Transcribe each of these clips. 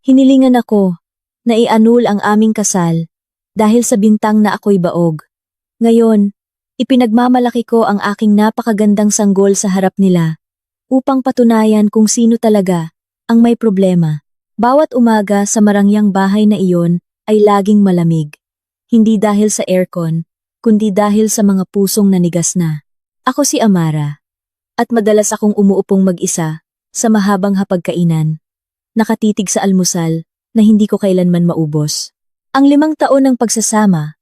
Hinilingan ako na i-annul ang aming kasal dahil sa bintang na ako'y baog. Ngayon, ipinagmamalaki ko ang aking napakagandang sanggol sa harap nila upang patunayan kung sino talaga ang may problema. Bawat umaga sa marangyang bahay na iyon ay laging malamig. Hindi dahil sa aircon, kundi dahil sa mga pusong nanigas na. Ako si Amara, at madalas akong umuupong mag-isa sa mahabang hapagkainan, nakatitig sa almusal na hindi ko kailanman maubos. Ang 5 taon ng pagsasama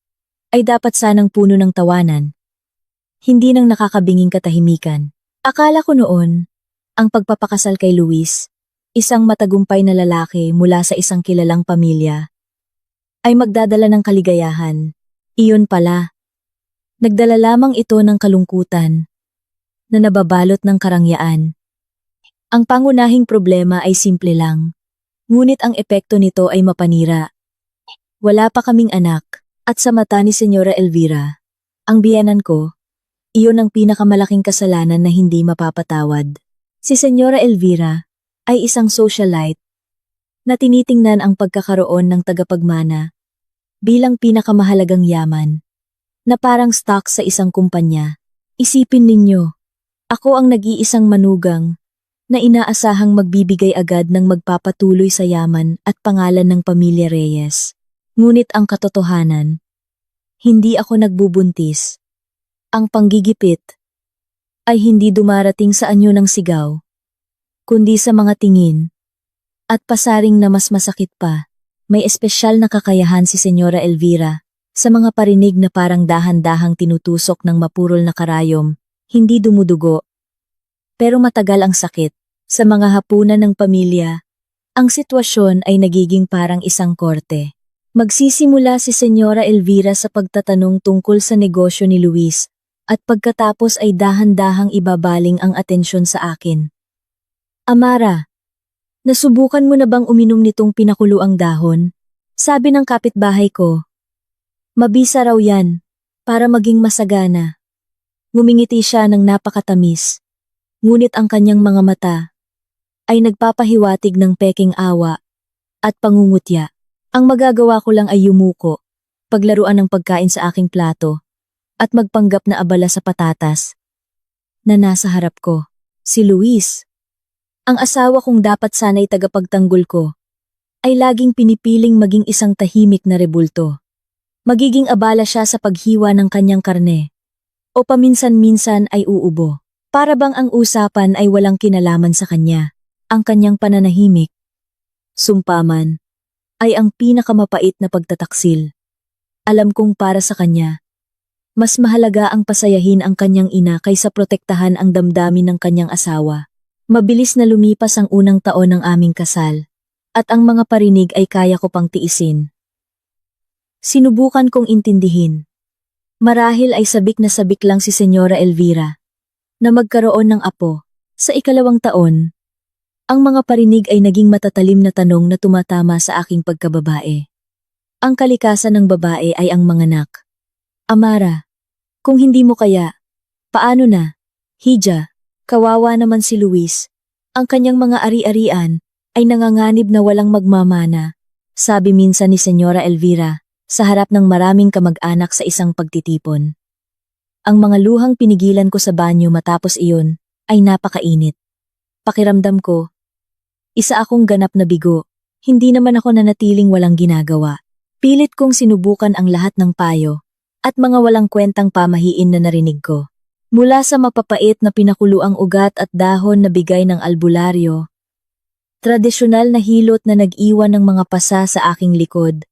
ay dapat sanang puno ng tawanan, hindi ng nakakabinging katahimikan. Akala ko noon, ang pagpapakasal kay Luis, isang matagumpay na lalaki mula sa isang kilalang pamilya, ay magdadala ng kaligayahan. Iyon pala, nagdala lamang ito ng kalungkutan na nababalot ng karangyaan. Ang pangunahing problema ay simple lang, ngunit ang epekto nito ay mapanira. Wala pa kaming anak, at sa mata ni Senyora Elvira, ang biyenan ko, iyon ang pinakamalaking kasalanan na hindi mapapatawad. Si Senyora Elvira ay isang socialite na tinitingnan ang pagkakaroon ng tagapagmana bilang pinakamahalagang yaman, na parang stock sa isang kumpanya. Isipin ninyo, ako ang nag-iisang manugang na inaasahang magbibigay agad ng magpapatuloy sa yaman at pangalan ng pamilya Reyes. Ngunit ang katotohanan, hindi ako nagbubuntis. Ang panggigipit ay hindi dumarating sa anyo ng sigaw, kundi sa mga tingin, at pasaring na mas masakit pa. May espesyal na kakayahan si Senyora Elvira sa mga parinig na parang dahan-dahang tinutusok ng mapurol na karayom, hindi dumudugo. Pero matagal ang sakit. Sa mga hapunan ng pamilya, ang sitwasyon ay nagiging parang isang korte. Magsisimula si Senyora Elvira sa pagtatanong tungkol sa negosyo ni Luis, at pagkatapos ay dahan-dahang ibabaling ang atensyon sa akin. Amara, nasubukan mo na bang uminom nitong pinakuluang dahon? Sabi ng kapitbahay ko. Mabisa raw yan, para maging masagana. Ngumingiti siya ng napakatamis, ngunit ang kanyang mga mata ay nagpapahiwatig ng peking awa at pangungutya. Ang magagawa ko lang ay yumuko, paglaruan ng pagkain sa aking plato, at magpanggap na abala sa patatas na nasa harap ko. Si Luis, ang asawa kong dapat sana'y tagapagtanggol ko, ay laging pinipiling maging isang tahimik na rebulto. Magiging abala siya sa paghiwa ng kanyang karne, o paminsan-minsan ay uubo. Para bang ang usapan ay walang kinalaman sa kanya. Ang kanyang pananahimik, sumpaman, ay ang pinakamapait na pagtataksil. Alam kong para sa kanya, mas mahalaga ang pasayahin ang kanyang ina kaysa protektahan ang damdamin ng kanyang asawa. Mabilis na lumipas ang unang taon ng aming kasal, at ang mga parinig ay kaya ko pang tiisin. Sinubukan kong intindihin. Marahil ay sabik na sabik lang si Senyora Elvira na magkaroon ng apo. Sa 2nd taon, ang mga parinig ay naging matatalim na tanong na tumatama sa aking pagkababae. Ang kalikasan ng babae ay ang manganak. Amara, kung hindi mo kaya, paano na? Hija, kawawa naman si Luis. Ang kanyang mga ari-arian ay nanganganib na walang magmamana, sabi minsan ni Senyora Elvira sa harap ng maraming kamag-anak sa isang pagtitipon. Ang mga luhang pinigilan ko sa banyo matapos iyon ay napakainit. Pakiramdam ko, isa akong ganap na bigo, hindi naman ako nanatiling walang ginagawa. Pilit kong sinubukan ang lahat ng payo at mga walang kwentang pamahiin na narinig ko. Mula sa mapapait na pinakuluang ugat at dahon na bigay ng albularyo, tradisyonal na hilot na nag-iwan ng mga pasa sa aking likod,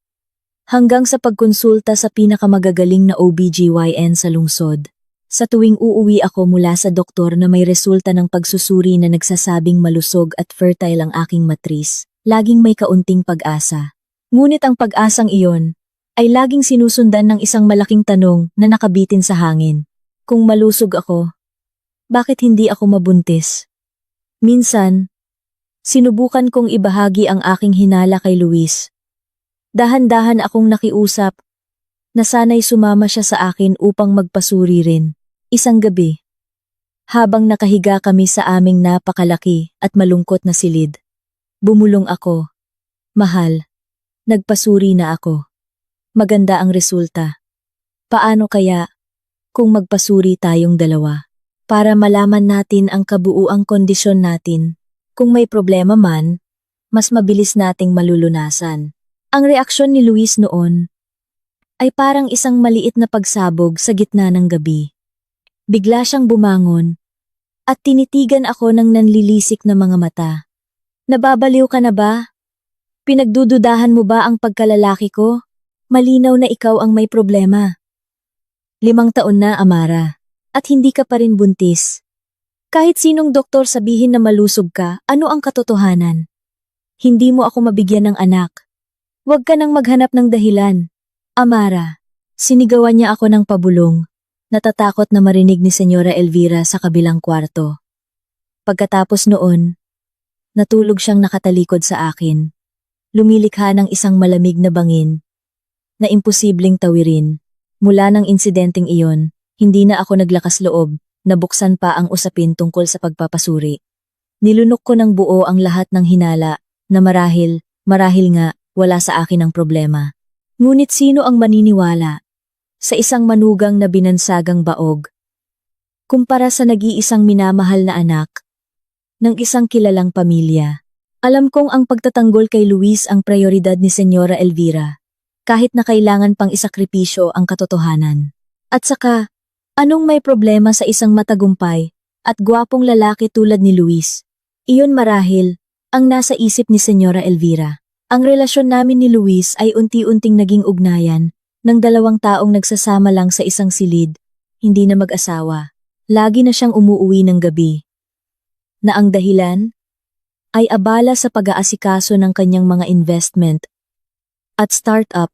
hanggang sa pagkonsulta sa pinakamagagaling na OBGYN sa lungsod. Sa tuwing uuwi ako mula sa doktor na may resulta ng pagsusuri na nagsasabing malusog at fertile ang aking matris, laging may kaunting pag-asa. Ngunit ang pag-asang iyon ay laging sinusundan ng isang malaking tanong na nakabitin sa hangin. Kung malusog ako, bakit hindi ako mabuntis? Minsan, sinubukan kong ibahagi ang aking hinala kay Luis. Dahan-dahan akong nakiusap na sana'y sumama siya sa akin upang magpasuri rin. Isang gabi, habang nakahiga kami sa aming napakalaki at malungkot na silid, bumulong ako. Mahal, nagpasuri na ako. Maganda ang resulta. Paano kaya kung magpasuri tayong dalawa? Para malaman natin ang kabuuang kondisyon natin. Kung may problema man, mas mabilis nating malulunasan. Ang reaksyon ni Luis noon ay parang isang maliit na pagsabog sa gitna ng gabi. Bigla siyang bumangon at tinitigan ako ng nanlilisik na mga mata. Nababaliw ka na ba? Pinagdududahan mo ba ang pagkalalaki ko? Malinaw na ikaw ang may problema. 5 taon na, Amara, at hindi ka pa rin buntis. Kahit sinong doktor sabihin na malusog ka, ano ang katotohanan? Hindi mo ako mabigyan ng anak. Huwag ka nang maghanap ng dahilan. Amara, sinigawan niya ako ng pabulong, natatakot na marinig ni Senyora Elvira sa kabilang kwarto. Pagkatapos noon, natulog siyang nakatalikod sa akin. Lumilikha ng isang malamig na bangin na imposibleng tawirin. Mula ng insidenteng iyon, hindi na ako naglakas loob, nabuksan pa ang usapin tungkol sa pagpapasuri. Nilunok ko ng buo ang lahat ng hinala na marahil nga, wala sa akin ang problema. Ngunit sino ang maniniwala sa isang manugang na binansagang baog kumpara sa nag-iisang minamahal na anak ng isang kilalang pamilya? Alam kong ang pagtatanggol kay Luis ang prioridad ni Senyora Elvira, kahit na kailangan pang isakripisyo ang katotohanan. At saka, anong may problema sa isang matagumpay at gwapong lalaki tulad ni Luis? Iyon marahil ang nasa isip ni Senyora Elvira. Ang relasyon namin ni Luis ay unti-unting naging ugnayan ng 2 taong nagsasama lang sa isang silid, hindi na mag-asawa. Lagi na siyang umuuwi ng gabi. Na ang dahilan ay abala sa pag-aasikaso ng kanyang mga investment at startup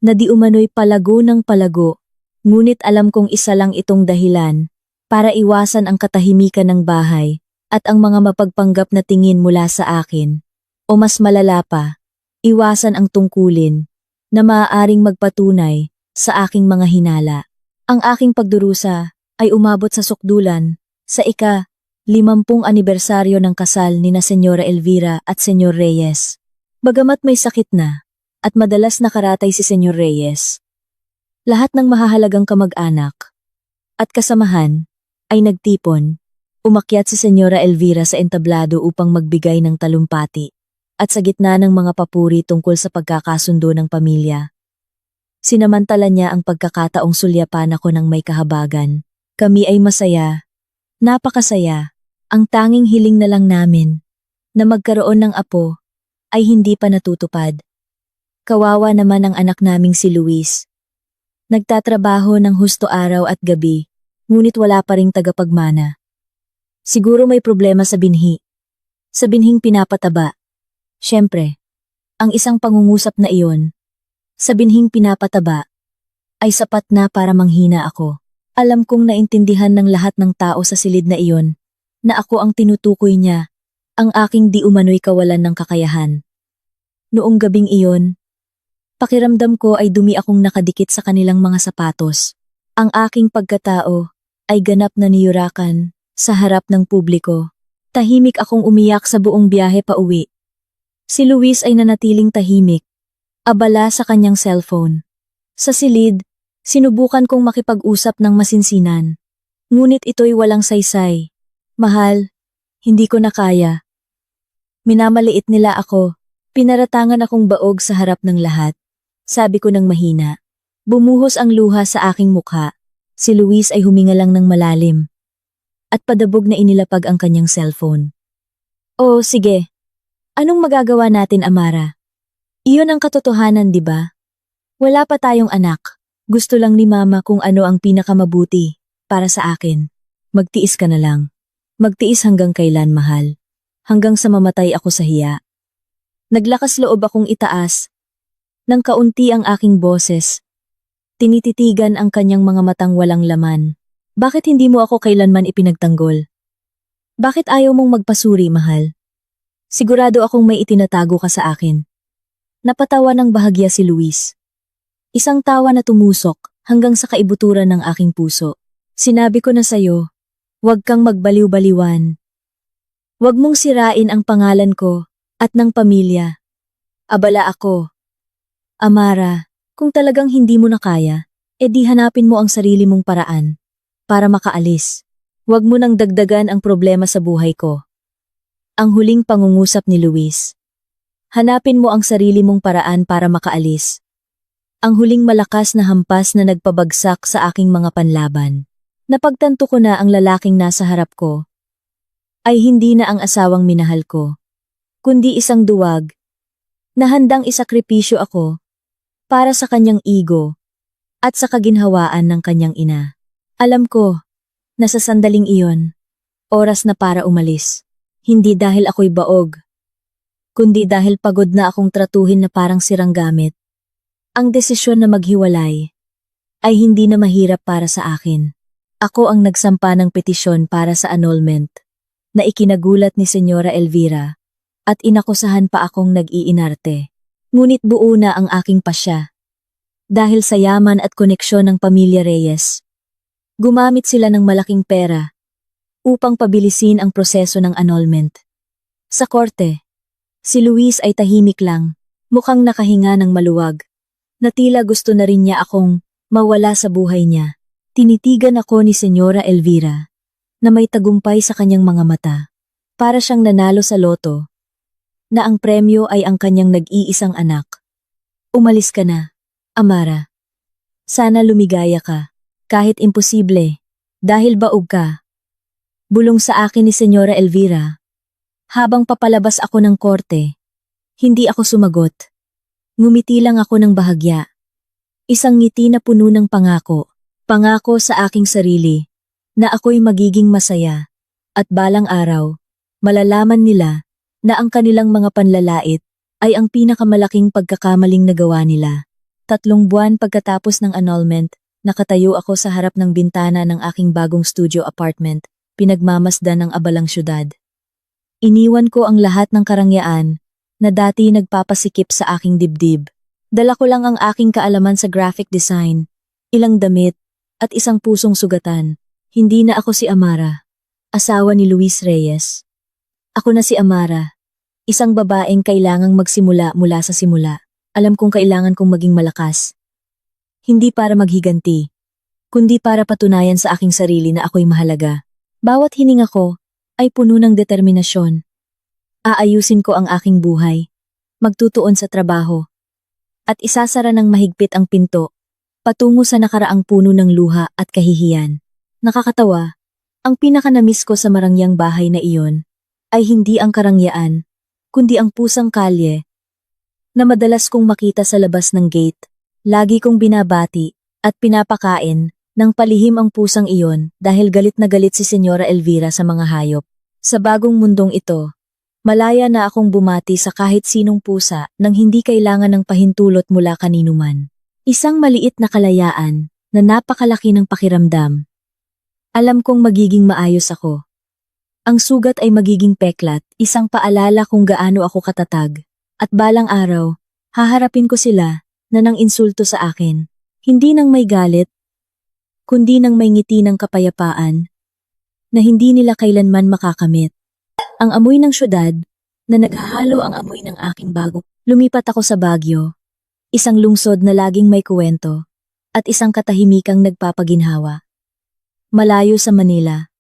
na di umano'y palago ng palago, ngunit alam kong isa lang itong dahilan para iwasan ang katahimikan ng bahay at ang mga mapagpanggap na tingin mula sa akin. O mas malala pa, iwasan ang tungkulin na maaaring magpatunay sa aking mga hinala. Ang aking pagdurusa ay umabot sa sukdulan sa ika-50 anibersaryo ng kasal ni na Senyora Elvira at Senyor Reyes. Bagamat may sakit na at madalas nakaratay si Senyor Reyes, lahat ng mahahalagang kamag-anak at kasamahan ay nagtipon. Umakyat si Senyora Elvira sa entablado upang magbigay ng talumpati. At sa gitna ng mga papuri tungkol sa pagkakasundo ng pamilya, sinamantala niya ang pagkakataong sulyapan ako ng may kahabagan. Kami ay masaya, napakasaya. Ang tanging hiling na lang namin na magkaroon ng apo ay hindi pa natutupad. Kawawa naman ang anak naming si Luis. Nagtatrabaho ng husto araw at gabi, ngunit wala pa ring tagapagmana. Siguro may problema sa binhi. Sa binhing pinapataba. Siyempre, ang isang pangungusap na iyon, sa binhing pinapataba, ay sapat na para manghina ako. Alam kong naintindihan ng lahat ng tao sa silid na iyon, na ako ang tinutukoy niya, ang aking di umano'y kawalan ng kakayahan. Noong gabing iyon, pakiramdam ko ay dumi akong nakadikit sa kanilang mga sapatos. Ang aking pagkatao ay ganap na niyurakan sa harap ng publiko. Tahimik akong umiyak sa buong biyahe pa uwi. Si Luis ay nanatiling tahimik, abala sa kanyang cellphone. Sa silid, sinubukan kong makipag-usap ng masinsinan. Ngunit ito'y walang saysay. Mahal, hindi ko na kaya. Minamaliit nila ako. Pinaratangan akong baog sa harap ng lahat. Sabi ko ng mahina. Bumuhos ang luha sa aking mukha. Si Luis ay huminga lang ng malalim. At padabog na inilapag ang kanyang cellphone. Oh, sige. Anong magagawa natin, Amara? Iyon ang katotohanan, di ba? Wala pa tayong anak. Gusto lang ni Mama kung ano ang pinakamabuti para sa akin. Magtiis ka na lang. Magtiis hanggang kailan, mahal. Hanggang sa mamatay ako sa hiya. Naglakas loob akong itaas. Nang kaunti ang aking boses. Tinititigan ang kanyang mga matang walang laman. Bakit hindi mo ako kailanman ipinagtanggol? Bakit ayaw mong magpasuri, mahal? Sigurado akong may itinatago ka sa akin. Napatawa ng bahagya si Luis. Isang tawa na tumusok hanggang sa kaibuturan ng aking puso. Sinabi ko na sa'yo, huwag kang magbaliw-baliwan. Huwag mong sirain ang pangalan ko at ng pamilya. Abala ako. Amara, kung talagang hindi mo na kaya, edi hanapin mo ang sarili mong paraan para makaalis. Huwag mo nang dagdagan ang problema sa buhay ko. Ang huling pangungusap ni Luis. Hanapin mo ang sarili mong paraan para makaalis. Ang huling malakas na hampas na nagpabagsak sa aking mga panlaban. Napagtanto ko na ang lalaking nasa harap ko ay hindi na ang asawang minahal ko, kundi isang duwag na handang isakripisyo ako para sa kanyang ego at sa kaginhawaan ng kanyang ina. Alam ko na sa sandaling iyon, oras na para umalis. Hindi dahil ako'y baog, kundi dahil pagod na akong tratuhin na parang sirang gamit. Ang desisyon na maghiwalay ay hindi na mahirap para sa akin. Ako ang nagsampa ng petisyon para sa annulment na ikinagulat ni Senyora Elvira at inakusahan pa akong nag-iinarte. Ngunit buo na ang aking pasya. Dahil sa yaman at koneksyon ng pamilya Reyes, gumamit sila ng malaking pera upang pabilisin ang proseso ng annulment. Sa korte, si Luis ay tahimik lang, mukhang nakahinga ng maluwag, na tila gusto na rin niya akong mawala sa buhay niya. Tinitigan ako ni Senyora Elvira na may tagumpay sa kanyang mga mata, para siyang nanalo sa loto, na ang premyo ay ang kanyang nag-iisang anak. Umalis ka na, Amara. Sana lumigaya ka, kahit imposible, dahil baog ka. Bulong sa akin ni Senyora Elvira. Habang papalabas ako ng korte, hindi ako sumagot. Ngumiti lang ako ng bahagya. Isang ngiti na puno ng pangako. Pangako sa aking sarili na ako'y magiging masaya at balang araw, malalaman nila na ang kanilang mga panlalait ay ang pinakamalaking pagkakamaling nagawa nila. 3 buwan pagkatapos ng annulment, nakatayo ako sa harap ng bintana ng aking bagong studio apartment, pinagmamasdan ng abalang syudad. Iniwan ko ang lahat ng karangyaan na dati nagpapasikip sa aking dibdib. Dala ko lang ang aking kaalaman sa graphic design, ilang damit, at isang pusong sugatan. Hindi na ako si Amara, asawa ni Luis Reyes. Ako na si Amara, isang babaeng kailangang magsimula mula sa simula. Alam kong kailangan kong maging malakas. Hindi para maghiganti, kundi para patunayan sa aking sarili na ako'y mahalaga. Bawat hininga ko ay puno ng determinasyon. Aayusin ko ang aking buhay, magtutuon sa trabaho, at isasara ng mahigpit ang pinto patungo sa nakaraang puno ng luha at kahihiyan. Nakakatawa, ang pinakanamiss ko sa marangyang bahay na iyon ay hindi ang karangyaan, kundi ang pusang kalye na madalas kong makita sa labas ng gate. Lagi kong binabati at pinapakain ng palihim ang pusang iyon dahil galit na galit si Senyora Elvira sa mga hayop. Sa bagong mundong ito, malaya na akong bumati sa kahit sinong pusa nang hindi kailangan ng pahintulot mula kaninuman. Isang maliit na kalayaan na napakalaki ng pakiramdam. Alam kong magiging maayos ako. Ang sugat ay magiging peklat, isang paalala kung gaano ako katatag. At balang araw, haharapin ko sila na nang insulto sa akin. Hindi nang may galit, kundi nang may ngiti ng kapayapaan na hindi nila kailanman makakamit. Ang amoy ng syudad na naghahalo ang amoy ng aking bagong. Lumipat ako sa Baguio. Isang lungsod na laging may kuwento, at isang katahimikang nagpapaginhawa. Malayo sa Manila.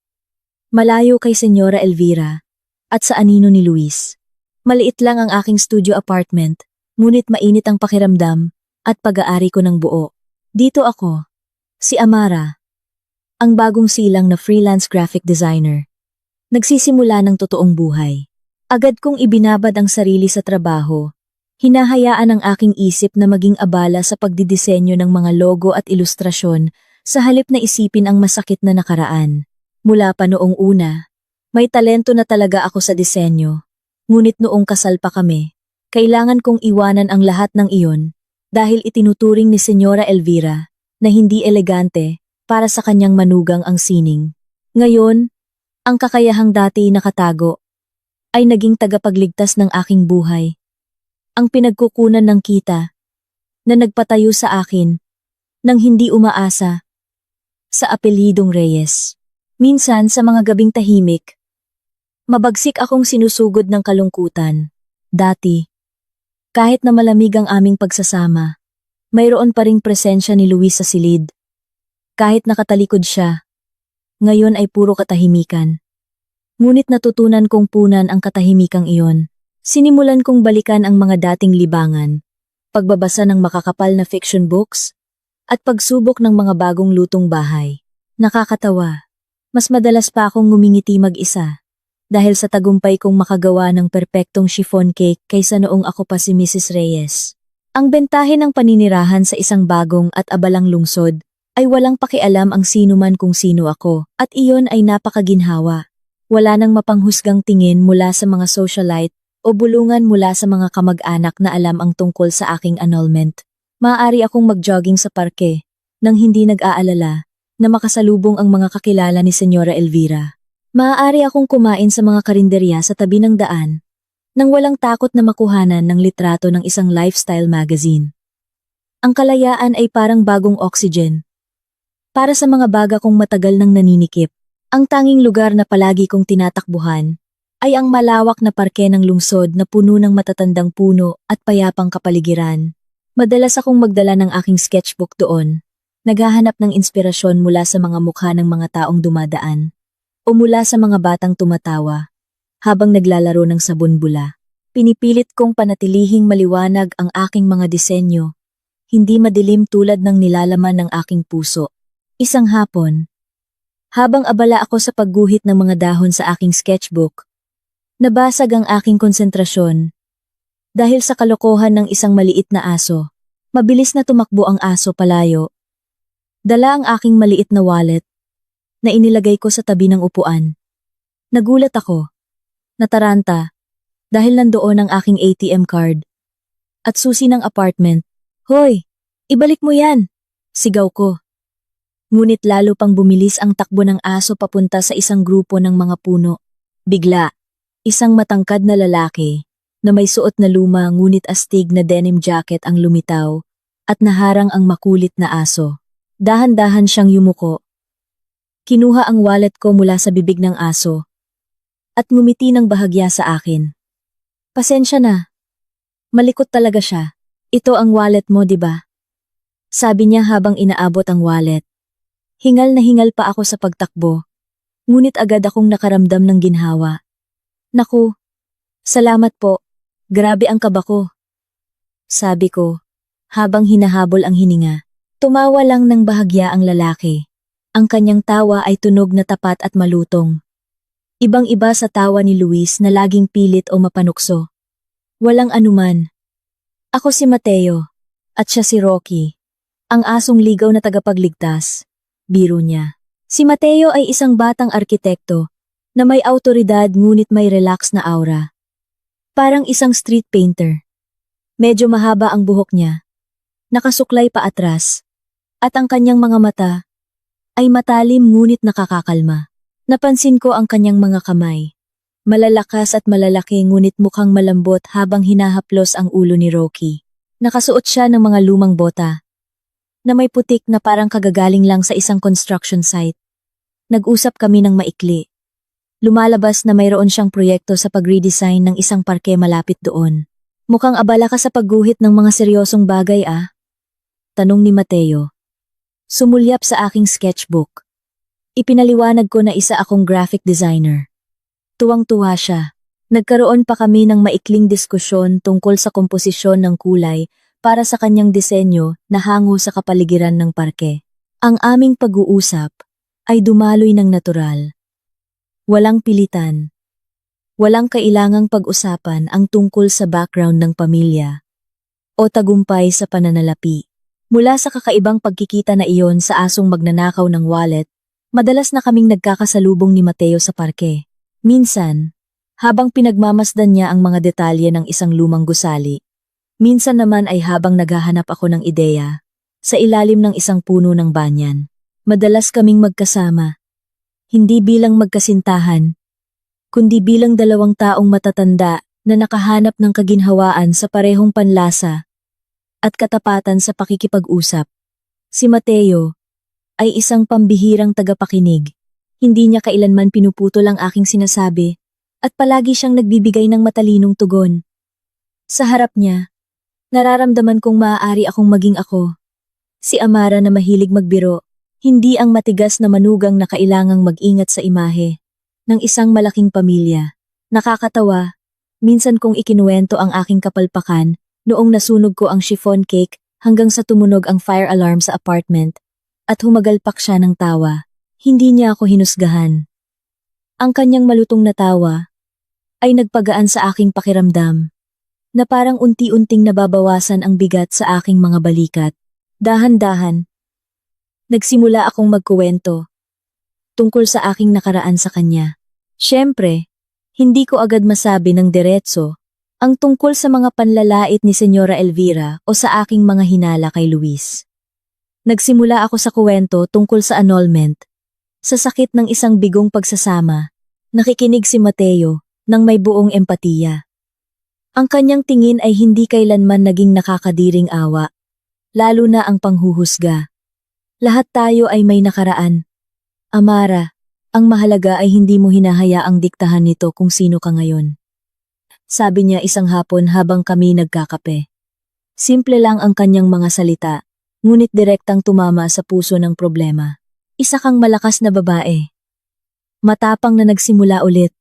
Malayo kay Senyora Elvira, at sa anino ni Luis. Maliit lang ang aking studio apartment, ngunit mainit ang pakiramdam, at pag-aari ko ng buo. Dito ako, si Amara, ang bagong silang na freelance graphic designer. Nagsisimula ng totoong buhay. Agad kong ibinabad ang sarili sa trabaho. Hinahayaan ang aking isip na maging abala sa pagdidisenyo ng mga logo at ilustrasyon sa halip na isipin ang masakit na nakaraan. Mula pa noong una, may talento na talaga ako sa disenyo. Ngunit noong kasal pa kami, kailangan kong iwanan ang lahat ng iyon dahil itinuturing ni Senyora Elvira na hindi elegante para sa kanyang manugang ang sining. Ngayon, ang kakayahang dati nakatago ay naging tagapagligtas ng aking buhay. Ang pinagkukunan ng kita na nagpatayo sa akin nang hindi umaasa sa apelidong Reyes. Minsan sa mga gabing tahimik, mabagsik akong sinusugod ng kalungkutan. Dati, Kahit na malamig ang aming pagsasama, mayroon pa ring presensya ni Luis sa silid. Kahit nakatalikod siya, ngayon ay puro katahimikan. Ngunit natutunan kong punan ang katahimikang iyon. Sinimulan kong balikan ang mga dating libangan, pagbabasa ng makakapal na fiction books, at pagsubok ng mga bagong lutong bahay. Nakakatawa. Mas madalas pa akong ngumingiti mag-isa dahil sa tagumpay kong makagawa ng perpektong chiffon cake kaysa noong ako pa si Mrs. Reyes. Ang bentahe ng paninirahan sa isang bagong at abalang lungsod ay walang pakialam ang sino man kung sino ako, at iyon ay napakaginhawa. Wala nang mapanghusgang tingin mula sa mga socialite o bulungan mula sa mga kamag-anak na alam ang tungkol sa aking annulment. Maaari akong mag-jogging sa parke nang hindi nag-aalala na makasalubong ang mga kakilala ni Senyora Elvira. Maaari akong kumain sa mga karinderya sa tabi ng daan nang walang takot na makuhanan ng litrato ng isang lifestyle magazine. Ang kalayaan ay parang bagong oxygen. Para sa mga baga kong matagal nang naninikip, ang tanging lugar na palagi kong tinatakbuhan ay ang malawak na parke ng lungsod na puno ng matatandang puno at payapang kapaligiran. Madalas akong magdala ng aking sketchbook doon, naghahanap ng inspirasyon mula sa mga mukha ng mga taong dumadaan o mula sa mga batang tumatawa habang naglalaro ng sabon bula. Pinipilit kong panatilihing maliwanag ang aking mga disenyo, hindi madilim tulad ng nilalaman ng aking puso. Isang hapon, habang abala ako sa pagguhit ng mga dahon sa aking sketchbook, nabasag ang aking konsentrasyon dahil sa kalokohan ng isang maliit na aso. Mabilis na tumakbo ang aso palayo. Dala ang aking maliit na wallet na inilagay ko sa tabi ng upuan. Nagulat ako, nataranta, dahil nandoon ang aking ATM card at susi ng apartment. "Hoy, ibalik mo yan!" sigaw ko. Ngunit lalo pang bumilis ang takbo ng aso papunta sa isang grupo ng mga puno. Bigla, isang matangkad na lalaki na may suot na luma ngunit astig na denim jacket ang lumitaw at naharang ang makulit na aso. Dahan-dahan siyang yumuko. Kinuha ang wallet ko mula sa bibig ng aso at ngumiti ng bahagya sa akin. "Pasensya na. Malikot talaga siya. Ito ang wallet mo, di ba?" Sabi niya habang inaabot ang wallet. Hingal na hingal pa ako sa pagtakbo, ngunit agad akong nakaramdam ng ginhawa. "Naku, salamat po. Grabe ang kaba ko." Sabi ko, habang hinahabol ang hininga. Tumawa lang ng bahagya ang lalaki. Ang kanyang tawa ay tunog na tapat at malutong. Ibang-iba sa tawa ni Luis na laging pilit o mapanukso. "Walang anuman. Ako si Mateo, at siya si Rocky, ang asong ligaw na tagapagligtas." Biro niya. Si Mateo ay isang batang arkitekto na may awtoridad ngunit may relax na aura. Parang isang street painter. Medyo mahaba ang buhok niya, nakasuklay pa atras, at ang kanyang mga mata ay matalim ngunit nakakakalma. Napansin ko ang kanyang mga kamay. Malalakas at malalaki ngunit mukhang malambot habang hinahaplos ang ulo ni Rocky. Nakasuot siya ng mga lumang bota na may putik na parang kagagaling lang sa isang construction site. Nag-usap kami ng maikli. Lumalabas na mayroon siyang proyekto sa pag-redesign ng isang parke malapit doon. "Mukhang abala ka sa pagguhit ng mga seryosong bagay tanong ni Mateo. Sumulyap sa aking sketchbook. Ipinaliwanag ko na isa akong graphic designer. Tuwang-tuwa siya. Nagkaroon pa kami ng maikling diskusyon tungkol sa komposisyon ng kulay para sa kanyang disenyo na hango sa kapaligiran ng parke. Ang aming pag-uusap ay dumaloy ng natural. Walang pilitan. Walang kailangang pag-usapan ang tungkol sa background ng pamilya o tagumpay sa pananalapi. Mula sa kakaibang pagkikita na iyon sa asong magnanakaw ng wallet, madalas na kaming nagkakasalubong ni Mateo sa parke. Minsan, habang pinagmamasdan niya ang mga detalye ng isang lumang gusali, minsan naman ay habang naghahanap ako ng ideya sa ilalim ng isang puno ng banyan. Madalas kaming magkasama, hindi bilang magkasintahan, kundi bilang dalawang taong matatanda na nakahanap ng kaginhawaan sa parehong panlasa at katapatan sa pakikipag-usap. Si Mateo ay isang pambihirang tagapakinig. Hindi niya kailanman pinuputol ang aking sinasabi at palagi siyang nagbibigay ng matalinong tugon. Sa harap niya, Nararamdaman kong maaari akong maging ako. Si Amara na mahilig magbiro, hindi ang matigas na manugang na kailangang mag-ingat sa imahe ng isang malaking pamilya. Nakakatawa, minsan kong ikinuwento ang aking kapalpakan noong nasunog ko ang chiffon cake hanggang sa tumunog ang fire alarm sa apartment at humagalpak siya ng tawa. Hindi niya ako hinusgahan. Ang kanyang malutong na tawa ay nagpagaan sa aking pakiramdam na parang unti-unting nababawasan ang bigat sa aking mga balikat. Dahan-dahan, nagsimula akong magkuwento tungkol sa aking nakaraan sa kanya. Siyempre, hindi ko agad masabi ng diretso ang tungkol sa mga panlalait ni Senyora Elvira o sa aking mga hinala kay Luis. Nagsimula ako sa kuwento tungkol sa annulment, sa sakit ng isang bigong pagsasama. Nakikinig si Mateo nang may buong empatiya. Ang kanyang tingin ay hindi kailanman naging nakakadiring awa, lalo na ang panghuhusga. Lahat tayo ay may nakaraan. Amara, ang mahalaga ay hindi mo hinahayaang diktahan nito kung sino ka ngayon. Sabi niya isang hapon habang kami nagkakape. Simple lang ang kanyang mga salita, ngunit direktang tumama sa puso ng problema. Isa kang malakas na babae. Matapang na nagsimula ulit.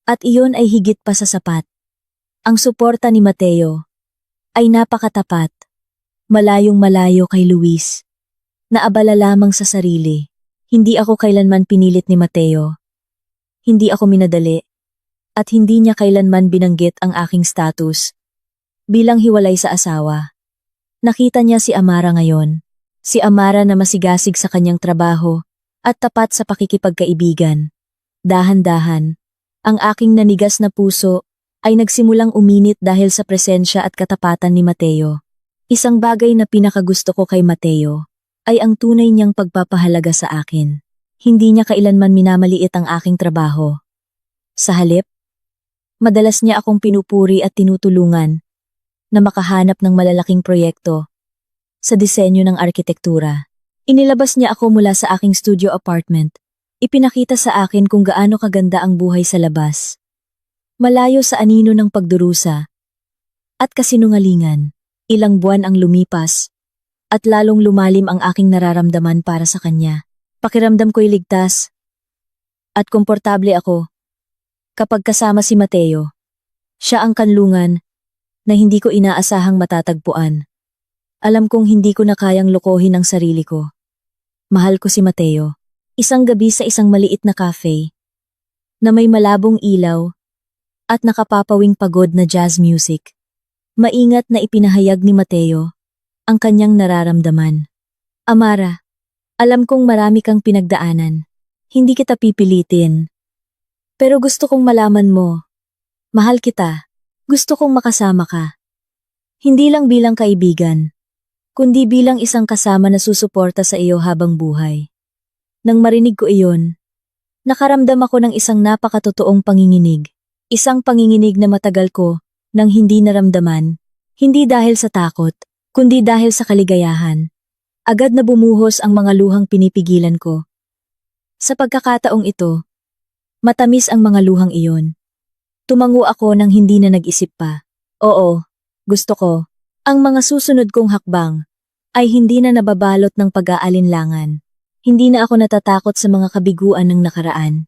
At iyon ay higit pa sa sapat. Ang suporta ni Mateo ay napakatapat. Malayong malayo kay Luis. Naabala lamang sa sarili. Hindi ako kailanman pinilit ni Mateo. Hindi ako minadali. At hindi niya kailanman binanggit ang aking status bilang hiwalay sa asawa. Nakita niya si Amara ngayon. Si Amara na masigasig sa kanyang trabaho at tapat sa pakikipagkaibigan. Dahan-dahan, ang aking nanigas na puso ay nagsimulang uminit dahil sa presensya at katapatan ni Mateo. Isang bagay na pinakagusto ko kay Mateo ay ang tunay niyang pagpapahalaga sa akin. Hindi niya kailanman minamaliit ang aking trabaho. Sa halip, madalas niya akong pinupuri at tinutulungan na makahanap ng malalaking proyekto sa disenyo ng arkitektura. Inilabas niya ako mula sa aking studio apartment. Ipinakita sa akin kung gaano kaganda ang buhay sa labas. Malayo sa anino ng pagdurusa at kasinungalingan. Ilang buwan ang lumipas at lalong lumalim ang aking nararamdaman para sa kanya. Pakiramdam ko'y ligtas at komportable ako kapag kasama si Mateo. Siya ang kanlungan na hindi ko inaasahang matatagpuan. Alam kong hindi ko na kayang lokohin ang sarili ko. Mahal ko si Mateo. Isang gabi sa isang maliit na cafe na may malabong ilaw at nakapapawing pagod na jazz music. Maingat na ipinahayag ni Mateo ang kanyang nararamdaman. Amara, alam kong marami kang pinagdaanan. Hindi kita pipilitin. Pero gusto kong malaman mo. Mahal kita. Gusto kong makasama ka. Hindi lang bilang kaibigan, kundi bilang isang kasama na susuporta sa iyo habang buhay. Nang marinig ko iyon, nakaramdam ako ng isang napakatotoong panginginig. Isang panginginig na matagal ko nang hindi naramdaman, hindi dahil sa takot, kundi dahil sa kaligayahan. Agad na bumuhos ang mga luhang pinipigilan ko. Sa pagkakataong ito, matamis ang mga luhang iyon. Tumango ako nang hindi na nag-isip pa. Oo, gusto ko. Ang mga susunod kong hakbang ay hindi na nababalot ng pag-aalinlangan. Hindi na ako natatakot sa mga kabiguan ng nakaraan.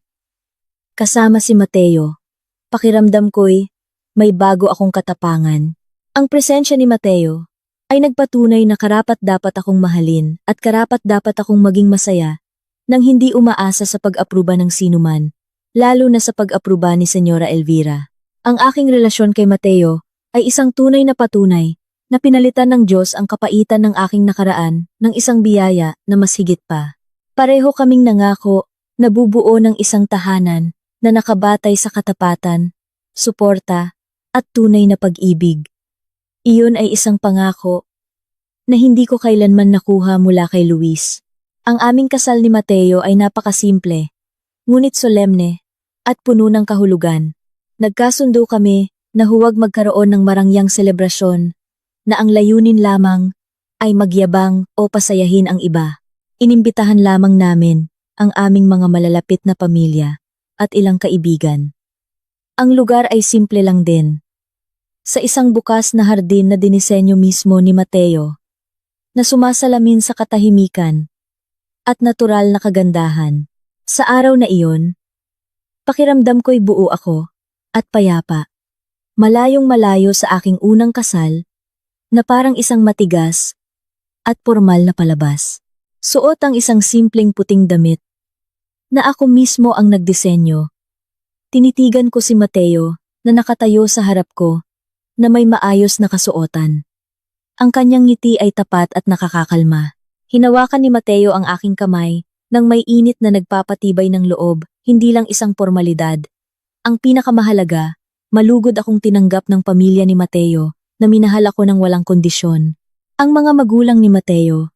Kasama si Mateo, pakiramdam ko'y may bago akong katapangan. Ang presensya ni Mateo ay nagpatunay na karapat-dapat akong mahalin at karapat-dapat akong maging masaya nang hindi umaasa sa pag-apruba ng sinuman, lalo na sa pag-apruba ni Senyora Elvira. Ang aking relasyon kay Mateo ay isang tunay na patunay na pinalitan ng Diyos ang kapaitan ng aking nakaraan ng isang biyaya na mas higit pa. Pareho kaming nangako na bubuo ng isang tahanan na nakabatay sa katapatan, suporta, at tunay na pag-ibig. Iyon ay isang pangako na hindi ko kailanman nakuha mula kay Luis. Ang aming kasal ni Mateo ay napakasimple, ngunit solemne, at puno ng kahulugan. Nagkasundo kami na huwag magkaroon ng marangyang selebrasyon, na ang layunin lamang ay magyabang o pasayahin ang iba. Inimbitahan lamang namin ang aming mga malalapit na pamilya at ilang kaibigan. Ang lugar ay simple lang din. Sa isang bukas na hardin na dinisenyo mismo ni Mateo, na sumasalamin sa katahimikan at natural na kagandahan. Sa araw na iyon, pakiramdam ko'y buo ako at payapa. Malayong malayo sa aking unang kasal, na parang isang matigas at formal na palabas. Suot ang isang simpleng puting damit na ako mismo ang nagdisenyo. Tinitigan ko si Mateo na nakatayo sa harap ko na may maayos na kasuotan. Ang kanyang ngiti ay tapat at nakakakalma. Hinawakan ni Mateo ang aking kamay nang may init na nagpapatibay ng loob, hindi lang isang formalidad. Ang pinakamahalaga, malugod akong tinanggap ng pamilya ni Mateo na minahal ako ng walang kondisyon. Ang mga magulang ni Mateo,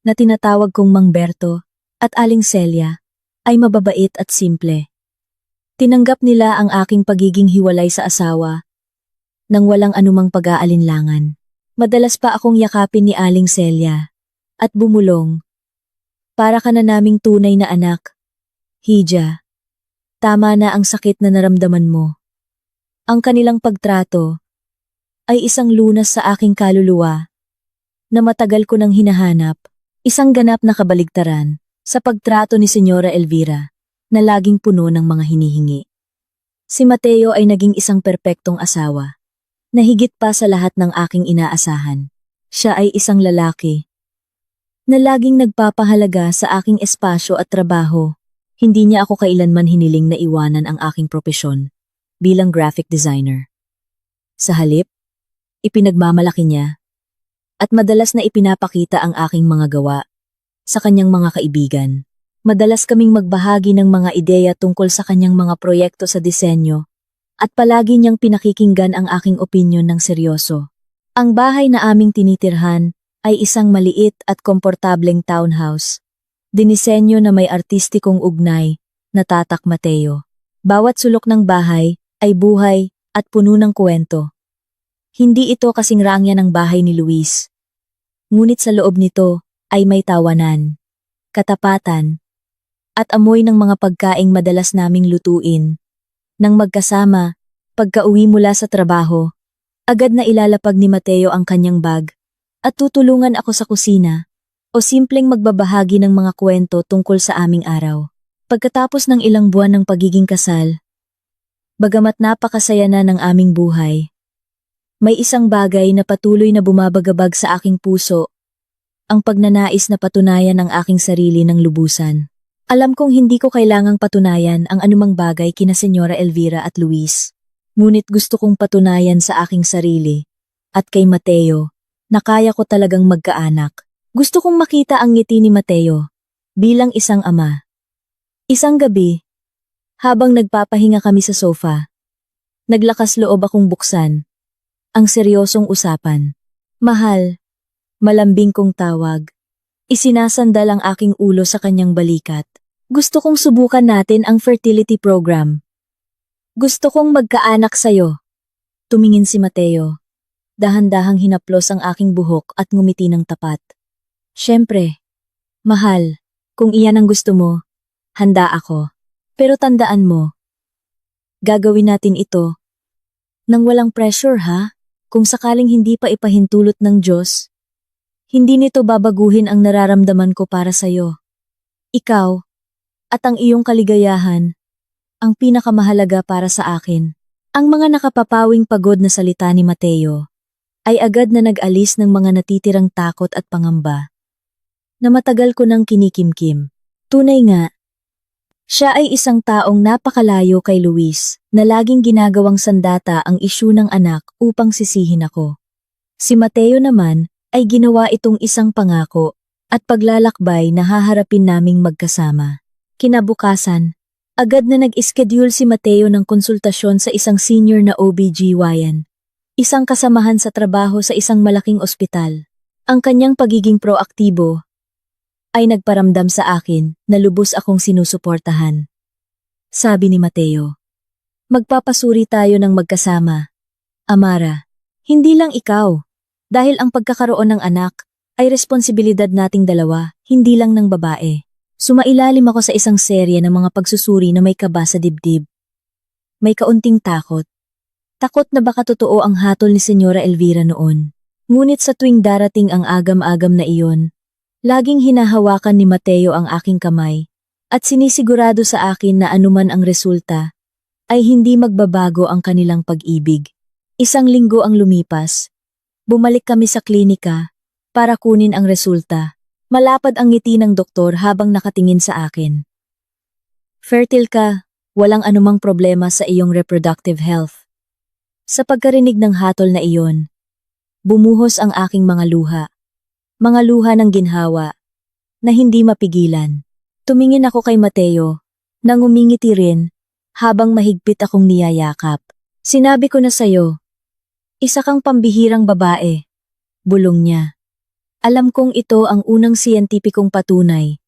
na tinatawag kong Mang Berto at Aling Celia, ay mababait at simple. Tinanggap nila ang aking pagiging hiwalay sa asawa nang walang anumang pag-aalinlangan. Madalas pa akong yakapin ni Aling Celia at bumulong. Para ka na naming tunay na anak. Hija, tama na ang sakit na naramdaman mo. Ang kanilang pagtrato ay isang lunas sa aking kaluluwa na matagal ko nang hinahanap, isang ganap na kabaligtaran sa pagtrato ni Senyora Elvira na laging puno ng mga hinihingi. Si Mateo ay naging isang perpektong asawa na higit pa sa lahat ng aking inaasahan. Siya ay isang lalaki na laging nagpapahalaga sa aking espasyo at trabaho. Hindi niya ako kailanman hiniling na iwanan ang aking propesyon bilang graphic designer. Sa halip, ipinagmamalaki niya at madalas na ipinapakita ang aking mga gawa sa kanyang mga kaibigan. Madalas kaming magbahagi ng mga ideya tungkol sa kanyang mga proyekto sa disenyo at palagi niyang pinakikinggan ang aking opinyon ng seryoso. Ang bahay na aming tinitirhan ay isang maliit at komportableng townhouse. Dinisenyo na may artistikong ugnay na Tatak Mateo. Bawat sulok ng bahay ay buhay at puno ng kwento. Hindi ito kasing rangya ng bahay ni Luis. Ngunit sa loob nito ay may tawanan, katapatan, at amoy ng mga pagkaing madalas naming lutuin. Nang magkasama, pagka-uwi mula sa trabaho, agad na ilalapag ni Mateo ang kanyang bag at tutulungan ako sa kusina o simpleng magbabahagi ng mga kwento tungkol sa aming araw. Pagkatapos ng ilang buwan ng pagiging kasal, bagamat napakasaya na ng aming buhay, may isang bagay na patuloy na bumabagabag sa aking puso, ang pagnanais na patunayan ang aking sarili ng lubusan. Alam kong hindi ko kailangang patunayan ang anumang bagay kina Senyora Elvira at Luis, ngunit gusto kong patunayan sa aking sarili at kay Mateo na kaya ko talagang magkaanak. Gusto kong makita ang ngiti ni Mateo bilang isang ama. Isang gabi, habang nagpapahinga kami sa sofa, naglakas loob akong buksan ang seryosong usapan. Mahal, malambing kong tawag. Isinasandal ang aking ulo sa kanyang balikat. Gusto kong subukan natin ang fertility program. Gusto kong magkaanak sa'yo. Tumingin si Mateo. Dahan-dahang hinaplos ang aking buhok at ngumiti ng tapat. Siyempre, mahal, kung iyan ang gusto mo, handa ako. Pero tandaan mo, gagawin natin ito nang walang pressure ha? Kung sakaling hindi pa ipahintulot ng Diyos, hindi nito babaguhin ang nararamdaman ko para sa'yo. Ikaw, at ang iyong kaligayahan, ang pinakamahalaga para sa akin. Ang mga nakapapawing pagod na salita ni Mateo ay agad na nag-alis ng mga natitirang takot at pangamba na matagal ko nang kinikimkim. Tunay nga, siya ay isang taong napakalayo kay Luis na laging ginagawang sandata ang isyu ng anak upang sisihin ako. Si Mateo naman ay ginawa itong isang pangako at paglalakbay na haharapin naming magkasama. Kinabukasan, agad na nag-ischedule si Mateo ng konsultasyon sa isang senior na OB-GYN, isang kasamahan sa trabaho sa isang malaking ospital. Ang kanyang pagiging proaktibo ay nagparamdam sa akin na lubos akong sinusuportahan. Sabi ni Mateo, magpapasuri tayo ng magkasama. Amara, hindi lang ikaw, dahil ang pagkakaroon ng anak ay responsibilidad nating dalawa, hindi lang ng babae. Sumailalim ako sa isang serye ng mga pagsusuri na may kaba sa dibdib. May kaunting takot, Takot na baka totoo ang hatol ni Senyora Elvira noon. Ngunit sa tuwing darating ang agam-agam na iyon, laging hinahawakan ni Mateo ang aking kamay at sinisigurado sa akin na anuman ang resulta, ay hindi magbabago ang kanilang pag-ibig. Isang linggo ang lumipas. Bumalik kami sa klinika para kunin ang resulta. Malapad ang ngiti ng doktor habang nakatingin sa akin. Fertile ka, walang anumang problema sa iyong reproductive health. Sa pagkarinig ng hatol na iyon, bumuhos ang aking mga luha. Mga luha ng ginhawa na hindi mapigilan. Tumingin ako kay Mateo, nang umingiti rin habang mahigpit akong niyayakap. Sinabi ko na sayo, isa kang pambihirang babae. Bulong niya. Alam kong ito ang unang siyentipikong patunay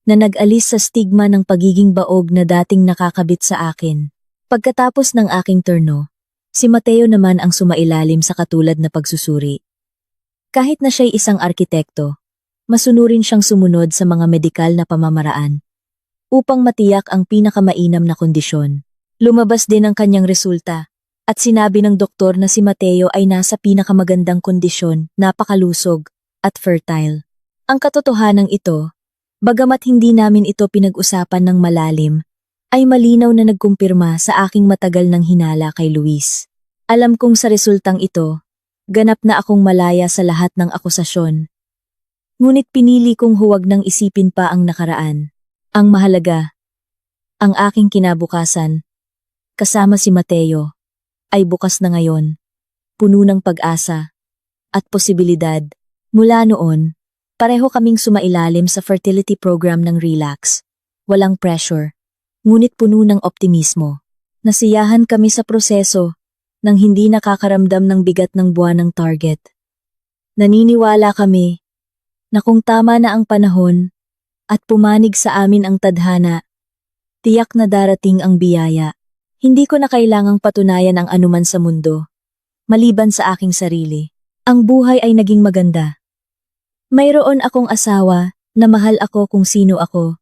na nag-alis sa stigma ng pagiging baog na dating nakakabit sa akin. Pagkatapos ng aking turno, si Mateo naman ang sumailalim sa katulad na pagsusuri. Kahit na siya'y isang arkitekto, masunurin siyang sumunod sa mga medikal na pamamaraan upang matiyak ang pinakamainam na kondisyon. Lumabas din ang kanyang resulta at sinabi ng doktor na si Mateo ay nasa pinakamagandang kondisyon, napakalusog at fertile. Ang katotohanan ito, bagamat hindi namin ito pinag-usapan ng malalim, ay malinaw na nagkumpirma sa aking matagal ng hinala kay Luis. Alam kong sa resultang ito, ganap na akong malaya sa lahat ng akusasyon. Ngunit pinili kong huwag nang isipin pa ang nakaraan. Ang mahalaga, ang aking kinabukasan, kasama si Mateo, ay bukas na ngayon, puno ng pag-asa at posibilidad. Mula noon, pareho kaming sumailalim sa fertility program ng Relax. Walang pressure, ngunit puno ng optimismo. Nasiyahan kami sa proseso nang hindi nakakaramdam ng bigat ng buwan ng target. Naniniwala kami na kung tama na ang panahon at pumanig sa amin ang tadhana, tiyak na darating ang biyaya. Hindi ko na kailangang patunayan ang anuman sa mundo, maliban sa aking sarili. Ang buhay ay naging maganda. Mayroon akong asawa na mahal ako kung sino ako.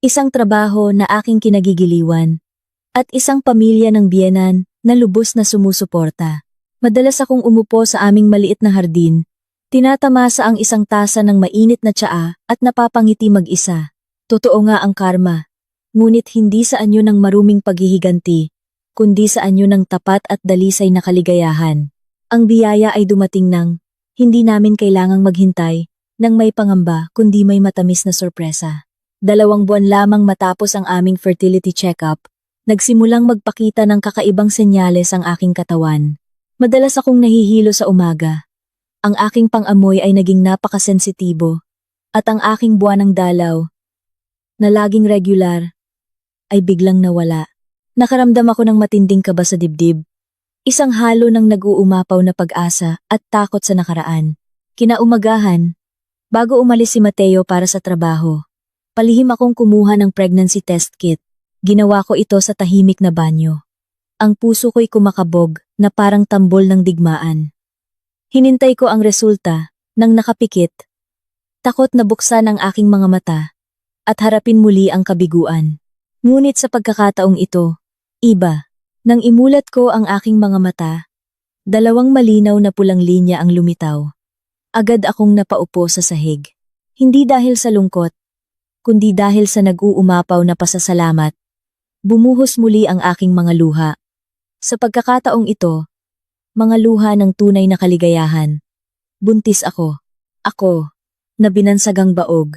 Isang trabaho na aking kinagigiliwan. At isang pamilya ng biyenan na lubos na sumusuporta. Madalas akong umupo sa aming maliit na hardin, tinatamasa ang isang tasa ng mainit na tsaa at napapangiti mag-isa. Totoo nga ang karma, ngunit hindi sa anyo ng maruming paghihiganti, kundi sa anyo ng tapat at dalisay na kaligayahan. Ang biyaya ay dumating nang hindi namin kailangang maghintay ng may pangamba kundi may matamis na sorpresa. 2 buwan lamang matapos ang aming fertility check-up, nagsimulang magpakita ng kakaibang senyales ang aking katawan. Madalas akong nahihilo sa umaga. Ang aking pang-amoy ay naging napakasensitibo, at ang aking buwanang dalaw, na laging regular, ay biglang nawala. Nakaramdam ako ng matinding kaba sa dibdib. Isang halo ng nag-uumapaw na pag-asa at takot sa nakaraan. Kinaumagahan, bago umalis si Mateo para sa trabaho, palihim akong kumuha ng pregnancy test kit. Ginawa ko ito sa tahimik na banyo. Ang puso ko'y kumakabog na parang tambol ng digmaan. Hinintay ko ang resulta nang nakapikit. Takot na buksan ang aking mga mata at harapin muli ang kabiguan. Ngunit sa pagkakataong ito, iba. Nang imulat ko ang aking mga mata, 2 malinaw na pulang linya ang lumitaw. Agad akong napaupo sa sahig. Hindi dahil sa lungkot, kundi dahil sa nag-uumapaw na pasasalamat. Bumuhos muli ang aking mga luha. Sa pagkakataong ito, mga luha ng tunay na kaligayahan. Buntis ako. Ako, na binansagang baog,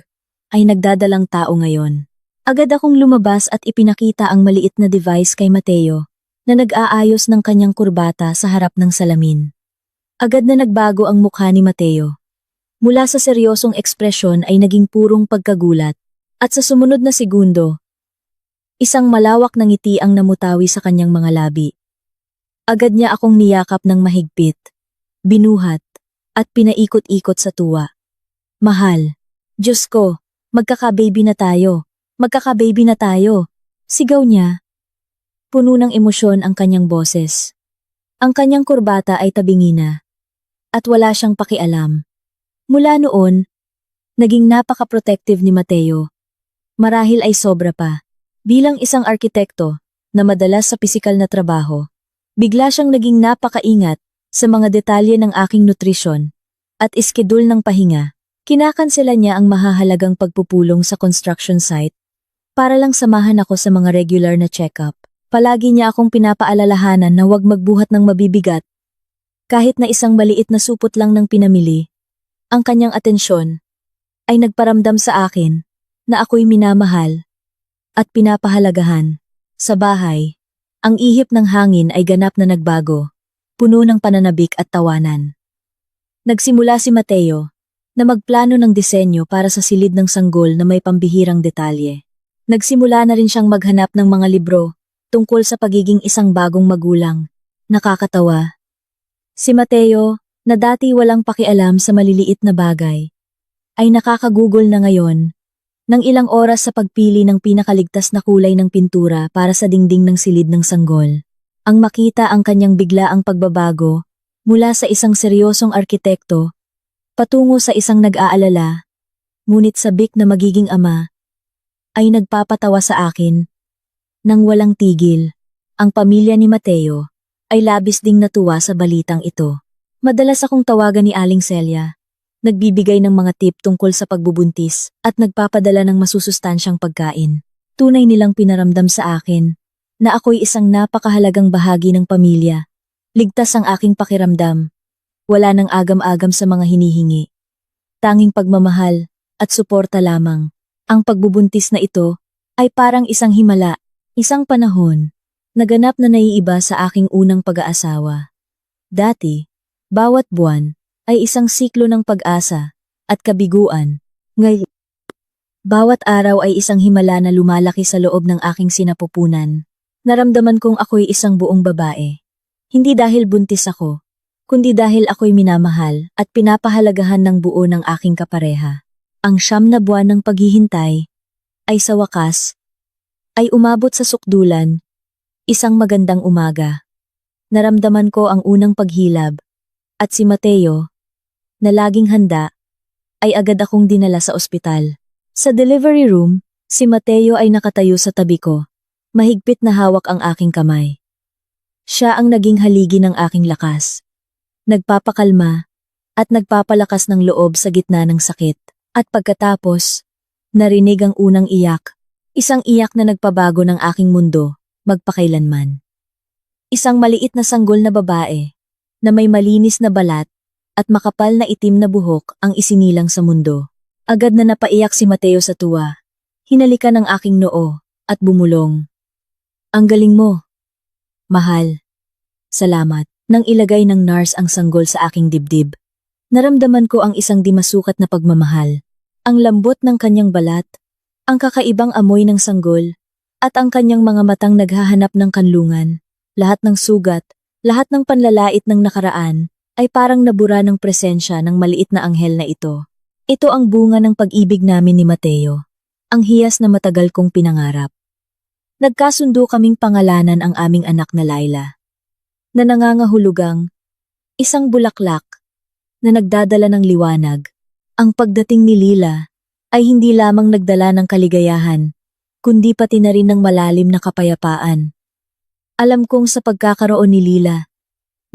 ay nagdadalang tao ngayon. Agad akong lumabas at ipinakita ang maliit na device kay Mateo, na nag-aayos ng kanyang kurbata sa harap ng salamin. Agad na nagbago ang mukha ni Mateo. Mula sa seryosong ekspresyon ay naging purong pagkagulat, at sa sumunod na segundo, isang malawak na ngiti ang namutawi sa kanyang mga labi. Agad niya akong niyakap ng mahigpit, binuhat, at pinaikot-ikot sa tuwa. Mahal, Diyos ko, magkaka-baby na tayo, magkaka-baby na tayo, sigaw niya. Puno ng emosyon ang kanyang boses. Ang kanyang kurbata ay tabingi na, at wala siyang pakialam. Mula noon, naging napaka-protective ni Mateo. Marahil ay sobra pa. Bilang isang arkitekto na madalas sa pisikal na trabaho, Bigla siyang naging napakaingat sa mga detalye ng aking nutrisyon at iskedul ng pahinga. Kinakansela niya ang mahahalagang pagpupulong sa construction site para lang samahan ako sa mga regular na check-up. Palagi niya akong pinapaalalahanan na huwag magbuhat ng mabibigat. Kahit na isang maliit na supot lang ng pinamili, ang kanyang atensyon ay nagparamdam sa akin na ako'y minamahal at pinapahalagahan. Sa bahay, ang ihip ng hangin ay ganap na nagbago, puno ng pananabik at tawanan. Nagsimula si Mateo na magplano ng disenyo para sa silid ng sanggol na may pambihirang detalye. Nagsimula na rin siyang maghanap ng mga libro tungkol sa pagiging isang bagong magulang. Nakakatawa. Si Mateo, na dati walang pakialam sa maliliit na bagay, ay nakakagugol na ngayon ng ilang oras sa pagpili ng pinakaligtas na kulay ng pintura para sa dingding ng silid ng sanggol. Ang makita ang kanyang biglaang pagbabago mula sa isang seryosong arkitekto patungo sa isang nag-aalala, ngunit sabik na magiging ama, ay nagpapatawa sa akin nang walang tigil. Ang pamilya ni Mateo ay labis ding natuwa sa balitang ito. Madalas akong tawagan ni Aling Celia, nagbibigay ng mga tip tungkol sa pagbubuntis at nagpapadala ng masusustansyang pagkain. Tunay nilang pinaramdam sa akin na ako'y isang napakahalagang bahagi ng pamilya. Ligtas ang aking pakiramdam. Wala nang agam-agam sa mga hinihingi. Tanging pagmamahal at suporta lamang. Ang pagbubuntis na ito ay parang isang himala, isang panahon, naganap na naiiba sa aking unang pag-aasawa. Dati, bawat buwan ay isang siklo ng pag-asa at kabiguan. Ngayon, bawat araw ay isang himala na lumalaki sa loob ng aking sinapupunan. Naramdaman kong ako'y isang buong babae. Hindi dahil buntis ako, kundi dahil ako'y minamahal at pinapahalagahan ng buo ng aking kapareha. Ang 9 na buwan ng paghihintay ay sa wakas ay umabot sa sukdulan, isang magandang umaga. Naramdaman ko ang unang paghilab at si Mateo, na laging handa, ay agad akong dinala sa ospital. Sa delivery room, si Mateo ay nakatayo sa tabi ko, mahigpit na hawak ang aking kamay. Siya ang naging haligi ng aking lakas. Nagpapakalma at nagpapalakas ng loob sa gitna ng sakit. At pagkatapos, narinig ang unang iyak. Isang iyak na nagpabago ng aking mundo, magpakailanman. Isang maliit na sanggol na babae, na may malinis na balat, at makapal na itim na buhok ang isinilang sa mundo. Agad na napaiyak si Mateo sa tuwa. Hinalikan ang aking noo, at bumulong. Ang galing mo. Mahal. Salamat. Nang ilagay ng nurse ang sanggol sa aking dibdib, naramdaman ko ang isang di masukat na pagmamahal. Ang lambot ng kanyang balat, ang kakaibang amoy ng sanggol, at ang kanyang mga matang naghahanap ng kanlungan. Lahat ng sugat, lahat ng panlalait ng nakaraan, ay parang nabura ng presensya ng maliit na anghel na ito. Ito ang bunga ng pag-ibig namin ni Mateo, ang hiyas na matagal kong pinangarap. Nagkasundo kaming pangalanan ang aming anak na Laila, na nangangahulugang isang bulaklak na nagdadala ng liwanag. Ang pagdating ni Lila ay hindi lamang nagdala ng kaligayahan, kundi pati na rin ng malalim na kapayapaan. Alam kong sa pagkakaroon ni Lila,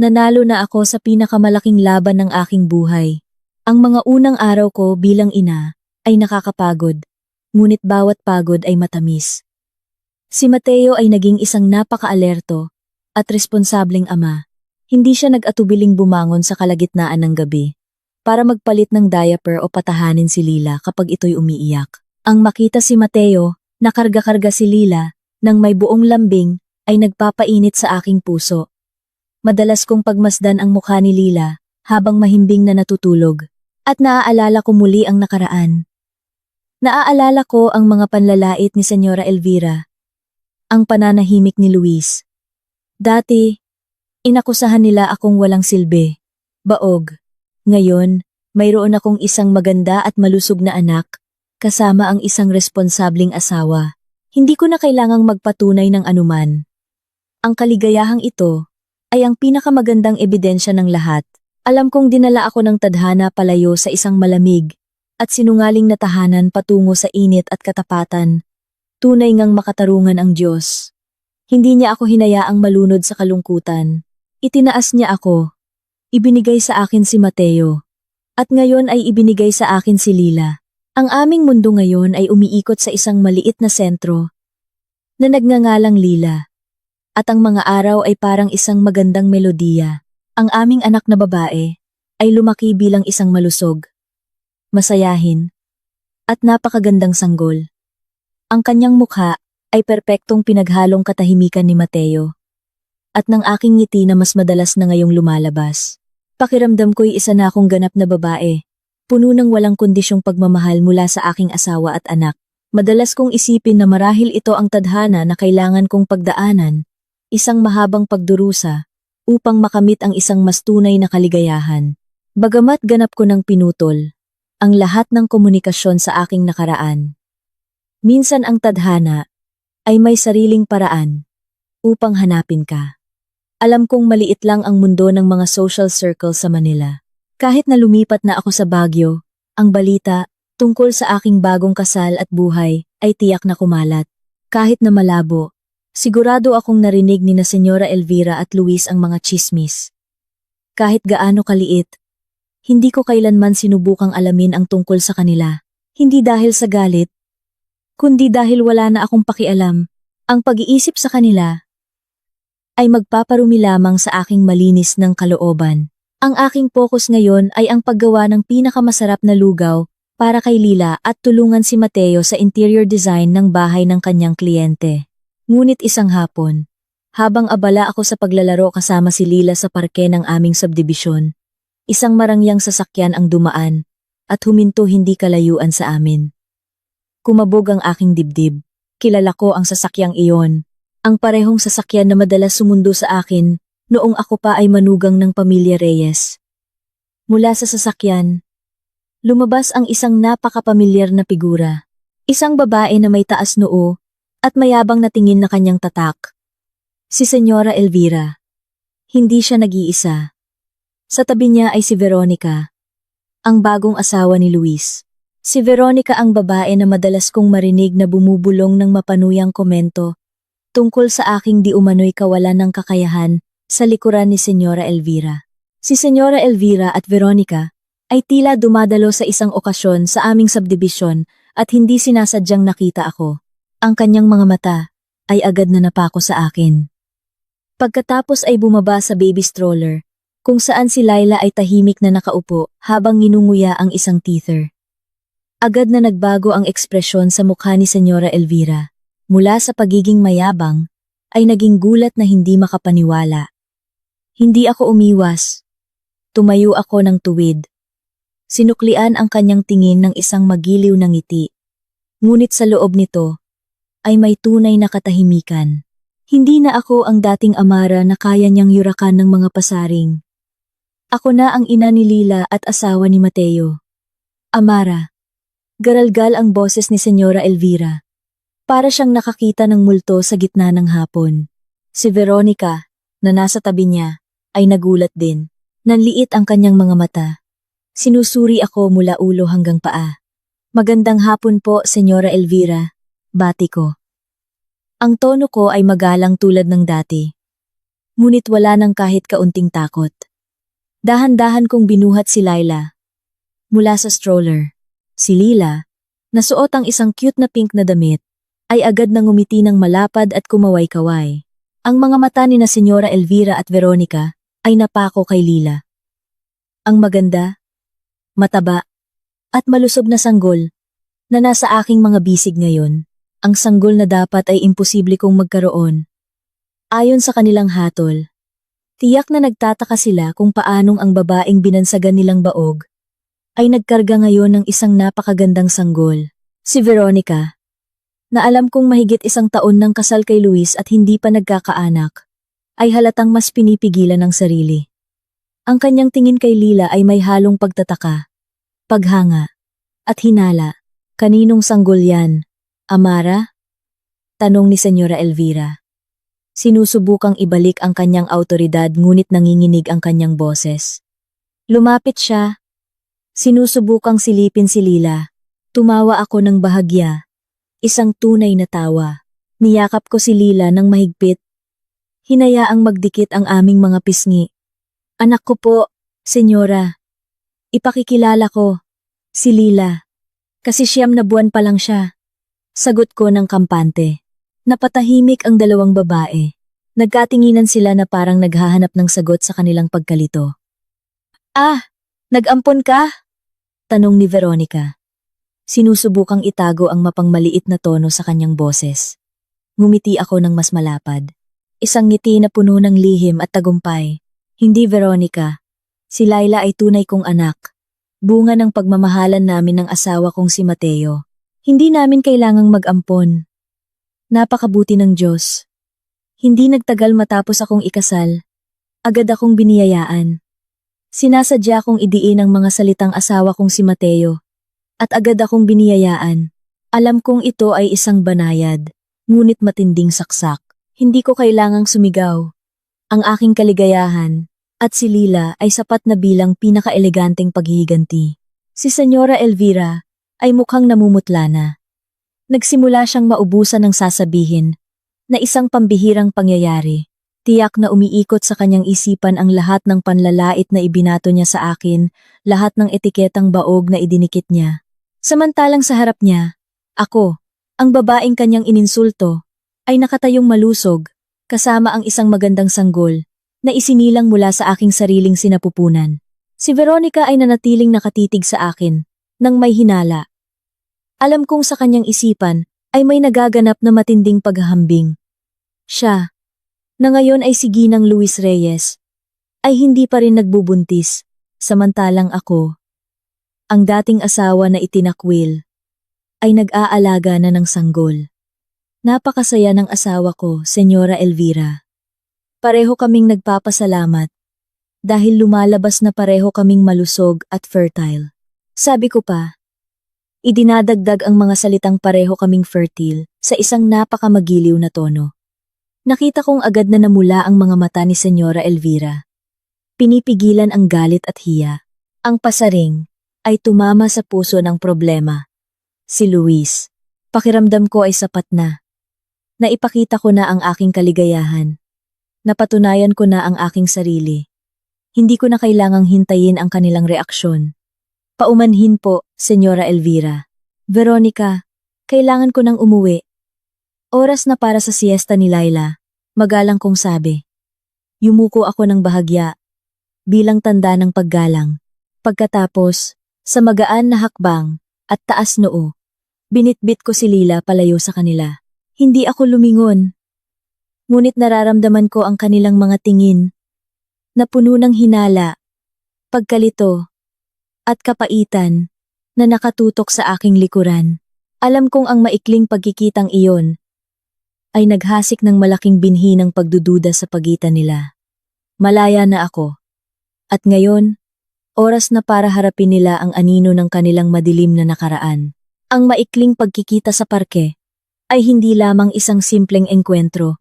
nanalo na ako sa pinakamalaking laban ng aking buhay. Ang mga unang araw ko bilang ina ay nakakapagod, ngunit bawat pagod ay matamis. Si Mateo ay naging isang napaka-alerto at responsableng ama. Hindi siya nag-atubiling bumangon sa kalagitnaan ng gabi para magpalit ng diaper o patahanin si Lila kapag ito'y umiiyak. Ang makita si Mateo, nakarga-karga si Lila, nang may buong lambing, ay nagpapainit sa aking puso. Madalas kong pagmasdan ang mukha ni Lila habang mahimbing na natutulog, at naaalala ko muli ang nakaraan. Naaalala ko ang mga panlalait ni Senyora Elvira, ang pananahimik ni Luis. Dati, inakusahan nila akong walang silbi, baog. Ngayon, mayroon akong isang maganda at malusog na anak, kasama ang isang responsabling asawa. Hindi ko na kailangang magpatunay ng anuman. Ang kaligayahang ito ay ang pinakamagandang ebidensya ng lahat. Alam kong dinala ako ng tadhana palayo sa isang malamig at sinungaling na tahanan patungo sa init at katapatan. Tunay ngang makatarungan ang Diyos. Hindi niya ako hinayaang malunod sa kalungkutan. Itinaas niya ako. Ibinigay sa akin si Mateo. At ngayon ay ibinigay sa akin si Lila. Ang aming mundo ngayon ay umiikot sa isang maliit na sentro na nagngangalang Lila. At ang mga araw ay parang isang magandang melodiya. Ang aming anak na babae ay lumaki bilang isang malusog, masayahin, at napakagandang sanggol. Ang kanyang mukha ay perpektong pinaghalong katahimikan ni Mateo. At ng aking ngiti na mas madalas na ngayong lumalabas. Pakiramdam ko'y isa na akong ganap na babae. Puno ng walang kondisyong pagmamahal mula sa aking asawa at anak. Madalas kong isipin na marahil ito ang tadhana na kailangan kong pagdaanan, isang mahabang pagdurusa, upang makamit ang isang mas tunay na kaligayahan. Bagamat ganap ko ng pinutol ang lahat ng komunikasyon sa aking nakaraan. Minsan ang tadhana ay may sariling paraan upang hanapin ka. Alam kong maliit lang ang mundo ng mga social circle sa Manila. Kahit na lumipat na ako sa Baguio, ang balita tungkol sa aking bagong kasal at buhay ay tiyak na kumalat. Kahit na malabo, sigurado akong narinig ni na Senyora Elvira at Luis ang mga chismis. Kahit gaano kaliit, hindi ko kailanman sinubukang alamin ang tungkol sa kanila. Hindi dahil sa galit, kundi dahil wala na akong pakialam. Ang pag-iisip sa kanila ay magpaparumi lamang sa aking malinis ng kalooban. Ang aking focus ngayon ay ang paggawa ng pinakamasarap na lugaw para kay Lila at tulungan si Mateo sa interior design ng bahay ng kanyang kliyente. Ngunit isang hapon, habang abala ako sa paglalaro kasama si Lila sa parke ng aming subdibisyon, isang marangyang sasakyan ang dumaan at huminto hindi kalayuan sa amin. Kumabog ang aking dibdib. Kilala ko ang sasakyang iyon. Ang parehong sasakyan na madalas sumundo sa akin noong ako pa ay manugang ng pamilya Reyes. Mula sa sasakyan, lumabas ang isang napakapamilyar na figura. Isang babae na may taas noo at mayabang na tingin na kanyang tatak. Si Senyora Elvira. Hindi siya nag-iisa. Sa tabi niya ay si Veronica, ang bagong asawa ni Luis. Si Veronica ang babae na madalas kong marinig na bumubulong ng mapanuyang komento tungkol sa aking di umano'y kawalan ng kakayahan sa likuran ni Senyora Elvira. Si Senyora Elvira at Veronica ay tila dumadalo sa isang okasyon sa aming subdivision at hindi sinasadyang nakita ako. Ang kanyang mga mata ay agad na napako sa akin. Pagkatapos ay bumaba sa baby stroller, kung saan si Laila ay tahimik na nakaupo habang nginunguya ang isang teether. Agad na nagbago ang ekspresyon sa mukha ni Senyora Elvira. Mula sa pagiging mayabang, ay naging gulat na hindi makapaniwala. Hindi ako umiwas. Tumayo ako ng tuwid. Sinuklian ang kanyang tingin ng isang magiliw na ngiti. Ngunit sa loob nito, ay may tunay na katahimikan. Hindi na ako ang dating amara na kaya niyang yurakan ng mga pasaring. Ako na ang ina ni Lila at asawa ni Mateo. Amara. Garalgal ang boses ni Senyora Elvira. Para siyang nakakita ng multo sa gitna ng hapon. Si Veronica, na nasa tabi niya, ay nagulat din. Nanliit ang kanyang mga mata. Sinusuri ako mula ulo hanggang paa. Magandang hapon po, Senyora Elvira. Bati ko. Ang tono ko ay magalang tulad ng dati. Ngunit wala nang kahit kaunting takot. Dahan-dahan kong binuhat si Laila. Mula sa stroller. Si Lila, na suot ang isang cute na pink na damit, ay agad nang ngumiti ng malapad at kumaway-kaway. Ang mga mata ni na Senyora Elvira at Veronica ay napako kay Lila. Ang maganda, mataba, at malusog na sanggol na nasa aking mga bisig ngayon, ang sanggol na dapat ay imposible kong magkaroon. Ayon sa kanilang hatol, tiyak na nagtataka sila kung paanong ang babaeng binansagan nilang baog ay nagkarga ngayon ng isang napakagandang sanggol. Si Veronica, na alam kong mahigit 1 taon ng kasal kay Luis at hindi pa nagkakaanak, ay halatang mas pinipigilan ng sarili. Ang kanyang tingin kay Lila ay may halong pagtataka, paghanga, at hinala. Kaninong sanggol yan? Amara? Tanong ni Senyora Elvira. Sinusubukang ibalik ang kanyang autoridad ngunit nanginginig ang kanyang boses. Lumapit siya. Sinusubukang silipin si Lila. Tumawa ako ng bahagya. Isang tunay na tawa. Niyakap ko si Lila ng mahigpit. Hinayaang magdikit ang aming mga pisngi. Anak ko po, senyora. Ipakikilala ko, si Lila. Kasi 9 na buwan pa lang siya. Sagot ko ng kampante. Napatahimik ang dalawang babae. Nagkatinginan sila na parang naghahanap ng sagot sa kanilang pagkalito. Ah, nag-ampon ka? Tanong ni Veronica. Sinusubukang itago ang mapangmaliit na tono sa kanyang boses. Ngumiti ako ng mas malapad. Isang ngiti na puno ng lihim at tagumpay. Hindi Veronica. Si Laila ay tunay kong anak. Bunga ng pagmamahalan namin ng asawa kong si Mateo. Hindi namin kailangang mag-ampon. Napakabuti ng Diyos. Hindi nagtagal matapos akong ikasal. Agad akong biniyayaan. Sinasadya kong idiin ang mga salitang asawa kong si Mateo. At agad akong biniyayaan. Alam kong ito ay isang banayad. Ngunit matinding saksak. Hindi ko kailangang sumigaw. Ang aking kaligayahan, at si Lila ay sapat na bilang pinaka-eleganteng paghihiganti. Si Senyora Elvira ay mukhang namumutla na. Nagsimula siyang maubusan ng sasabihin na isang pambihirang pangyayari. Tiyak na umiikot sa kanyang isipan ang lahat ng panlalait na ibinato niya sa akin, lahat ng etiketang baog na idinikit niya. Samantalang sa harap niya, ako, ang babaeng kanyang ininsulto, ay nakatayong malusog, kasama ang isang magandang sanggol, na isinilang mula sa aking sariling sinapupunan. Si Veronica ay nanatiling nakatitig sa akin, nang may hinala. Alam kong sa kanyang isipan, ay may nagaganap na matinding paghahambing. Siya, na ngayon ay si Ginang Luis Reyes, ay hindi pa rin nagbubuntis, samantalang ako, ang dating asawa na itinakwil, ay nag-aalaga na ng sanggol. Napakasaya ng asawa ko, Senyora Elvira. Pareho kaming nagpapasalamat dahil lumalabas na pareho kaming malusog at fertile. Sabi ko pa, idinadagdag ang mga salitang pareho kaming fertile sa isang napakamagiliw na tono. Nakita kong agad na namula ang mga mata ni Senyora Elvira. Pinipigilan ang galit at hiya. Ang pasaring ay tumama sa puso ng problema. Si Luis. Pakiramdam ko ay sapat na. Naipakita ko na ang aking kaligayahan. Napatunayan ko na ang aking sarili. Hindi ko na kailangang hintayin ang kanilang reaksyon. Paumanhin po, Senyora Elvira. Veronica, kailangan ko nang umuwi. Oras na para sa siesta ni Laila, magalang kong sabi. Yumuko ako ng bahagya, bilang tanda ng paggalang. Pagkatapos, sa magaan na hakbang at taas noo, binitbit ko si Lila palayo sa kanila. Hindi ako lumingon. Ngunit nararamdaman ko ang kanilang mga tingin, na puno ng hinala, pagkalito, at kapaitan, na nakatutok sa aking likuran. Alam kong ang maikling pagkikitang iyon, ay naghasik ng malaking binhi ng pagdududa sa pagitan nila. Malaya na ako. At ngayon, oras na para harapin nila ang anino ng kanilang madilim na nakaraan. Ang maikling pagkikita sa parke ay hindi lamang isang simpleng engkwentro,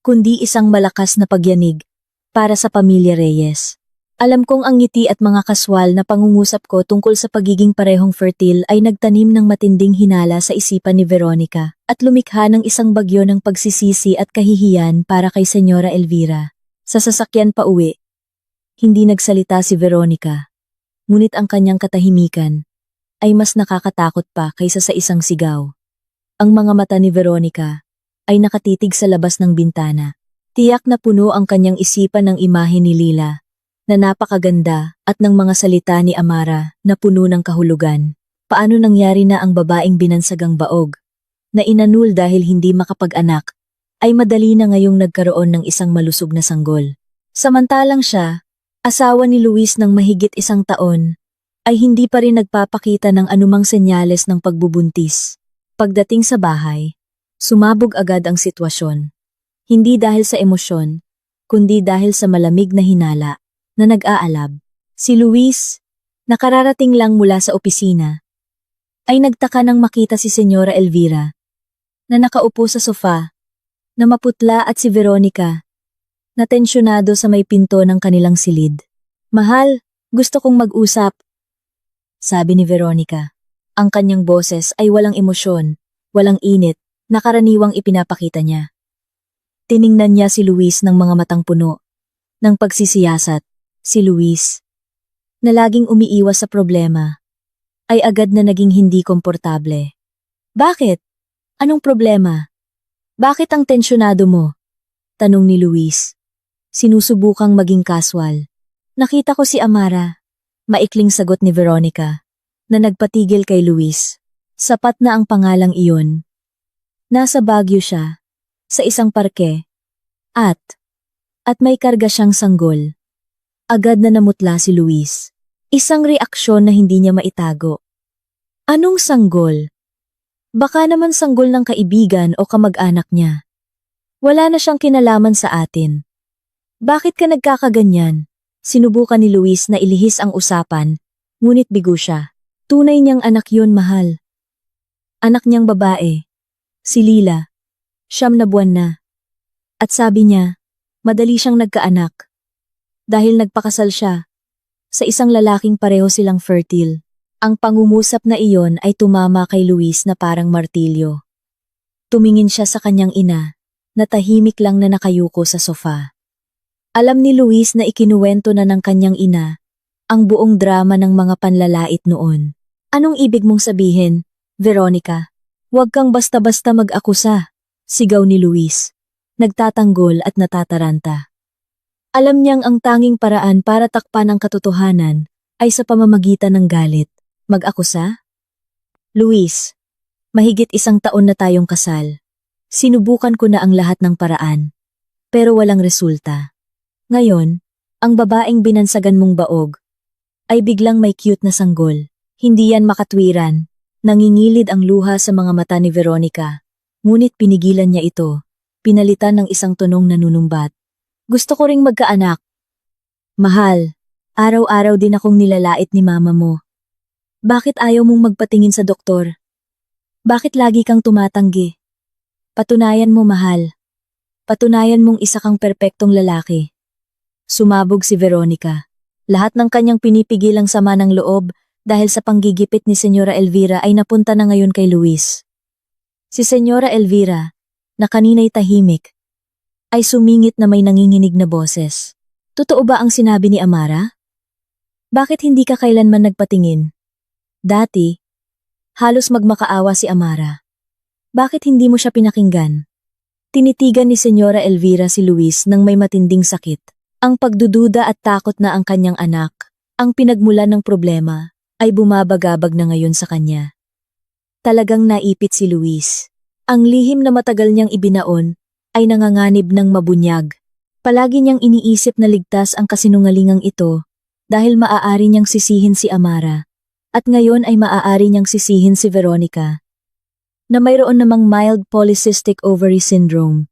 kundi isang malakas na pagyanig para sa pamilya Reyes. Alam kong ang ngiti at mga kaswal na pangungusap ko tungkol sa pagiging parehong fertile ay nagtanim ng matinding hinala sa isipan ni Veronica at lumikha ng isang bagyo ng pagsisisi at kahihiyan para kay Senyora Elvira. Sa sasakyan pa uwi, hindi nagsalita si Veronica, ngunit ang kanyang katahimikan ay mas nakakatakot pa kaysa sa isang sigaw. Ang mga mata ni Veronica ay nakatitig sa labas ng bintana. Tiyak na puno ang kanyang isipan ng imahe ni Lila, na napakaganda at ng mga salita ni Amara na puno ng kahulugan. Paano nangyari na ang babaeng binansagang baog, na inanul dahil hindi makapag-anak, ay madali na ngayong nagkaroon ng isang malusog na sanggol. Samantalang siya, asawa ni Luis ng mahigit 1 taon, ay hindi pa rin nagpapakita ng anumang senyales ng pagbubuntis. Pagdating sa bahay, sumabog agad ang sitwasyon. Hindi dahil sa emosyon, kundi dahil sa malamig na hinala na nag-aalab. Si Luis, nakararating lang mula sa opisina, ay nagtaka nang makita si Senyora Elvira na nakaupo sa sofa, na maputla at si Veronica, na tensyonado sa may pinto ng kanilang silid. Mahal, gusto kong mag-usap, sabi ni Veronica. Ang kanyang boses ay walang emosyon, walang init, na karaniwang ipinapakita niya. Tiningnan niya si Luis ng mga matang puno ng pagsisiyasat. Si Luis, na laging umiiwas sa problema, ay agad na naging hindi komportable. Bakit? Anong problema? Bakit ang tensyonado mo? Tanong ni Luis. Sinusubukang maging casual. Nakita ko si Amara. Maikling sagot ni Veronica, na nagpatigil kay Luis. Sapat na ang pangalang iyon. Nasa Baguio siya, sa isang parke, at may karga siyang sanggol. Agad na namutla si Luis. Isang reaksyon na hindi niya maitago. Anong sanggol? Baka naman sanggol ng kaibigan o kamag-anak niya. Wala na siyang kinalaman sa atin. Bakit ka nagkakaganyan? Sinubukan ni Luis na ilihis ang usapan, ngunit bigo siya. Tunay niyang anak yun, mahal. Anak niyang babae. Si Lila. 9 na buwan na. At sabi niya, madali siyang nagkaanak. Dahil nagpakasal siya. Sa isang lalaking pareho silang fertile. Ang pangungusap na iyon ay tumama kay Luis na parang martilyo. Tumingin siya sa kanyang ina, na tahimik lang na nakayuko sa sofa. Alam ni Luis na ikinuwento na ng kanyang ina, ang buong drama ng mga panlalait noon. Anong ibig mong sabihin, Veronica? Huwag kang basta-basta mag-akusa, sigaw ni Luis. Nagtatanggol at natataranta. Alam niyang ang tanging paraan para takpan ang katotohanan ay sa pamamagitan ng galit. Mag-akusa? Luis, mahigit 1 taon na tayong kasal. Sinubukan ko na ang lahat ng paraan, pero walang resulta. Ngayon, ang babaeng binansagan mong baog ay biglang may cute na sanggol. Hindi yan makatwiran. Nangingilid ang luha sa mga mata ni Veronica, ngunit pinigilan niya ito, pinalitan ng isang tunong nanunumbat. Gusto ko ring magkaanak. Mahal, araw-araw din akong nilalait ni mama mo. Bakit ayaw mong magpatingin sa doktor? Bakit lagi kang tumatanggi? Patunayan mo, mahal. Patunayan mong isa kang perpektong lalaki. Sumabog si Veronica. Lahat ng kanyang pinipigilang sama ng loob dahil sa panggigipit ni Senyora Elvira ay napunta na ngayon kay Luis. Si Senyora Elvira, na kanina'y tahimik, ay sumingit na may nanginginig na boses. Totoo ba ang sinabi ni Amara? Bakit hindi ka kailanman nagpatingin? Dati, halos magmakaawa si Amara. Bakit hindi mo siya pinakinggan? Tinitigan ni Senyora Elvira si Luis nang may matinding sakit. Ang pagdududa at takot na ang kanyang anak, ang pinagmulan ng problema, ay bumabagabag na ngayon sa kanya. Talagang naipit si Luis. Ang lihim na matagal niyang ibinaon ay nanganganib ng mabunyag. Palagi niyang iniisip na ligtas ang kasinungalingang ito dahil maaari niyang sisihin si Amara at ngayon ay maaari niyang sisihin si Veronica na mayroon namang mild polycystic ovary syndrome,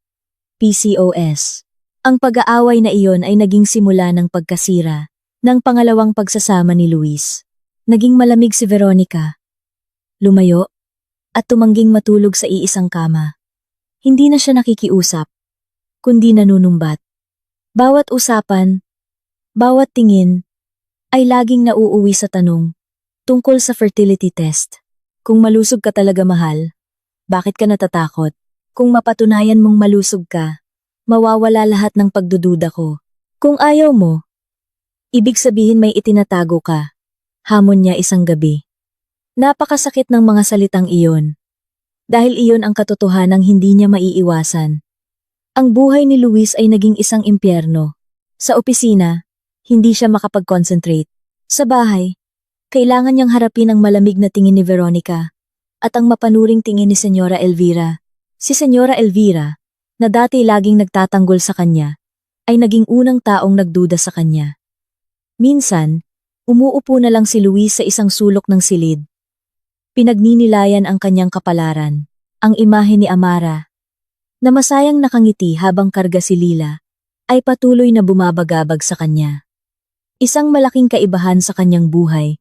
PCOS. Ang pag-aaway na iyon ay naging simula ng pagkasira ng pangalawang pagsasama ni Luis. Naging malamig si Veronica. Lumayo at tumangging matulog sa iisang kama. Hindi na siya nakikiusap, kundi nanunumbat. Bawat usapan, bawat tingin, ay laging nauuwi sa tanong tungkol sa fertility test. Kung malusog ka talaga, mahal, bakit ka natatakot? Kung mapatunayan mong malusog ka, mawawala lahat ng pagdududa ko. Kung ayaw mo, ibig sabihin may itinatago ka. Hamon niya isang gabi. Napakasakit ng mga salitang iyon. Dahil iyon ang katotohanang hindi niya maiiwasan. Ang buhay ni Luis ay naging isang impyerno. Sa opisina, hindi siya makapag-concentrate. Sa bahay, kailangan niyang harapin ang malamig na tingin ni Veronica at ang mapanuring tingin ni Senyora Elvira. Si Senyora Elvira, na dati laging nagtatanggol sa kanya, ay naging unang taong nagduda sa kanya. Minsan, umuupo na lang si Luis sa isang sulok ng silid. Pinagninilayan ang kanyang kapalaran, ang imahe ni Amara, na masayang nakangiti habang karga si Lila, ay patuloy na bumabagabag sa kanya. Isang malaking kaibahan sa kanyang buhay.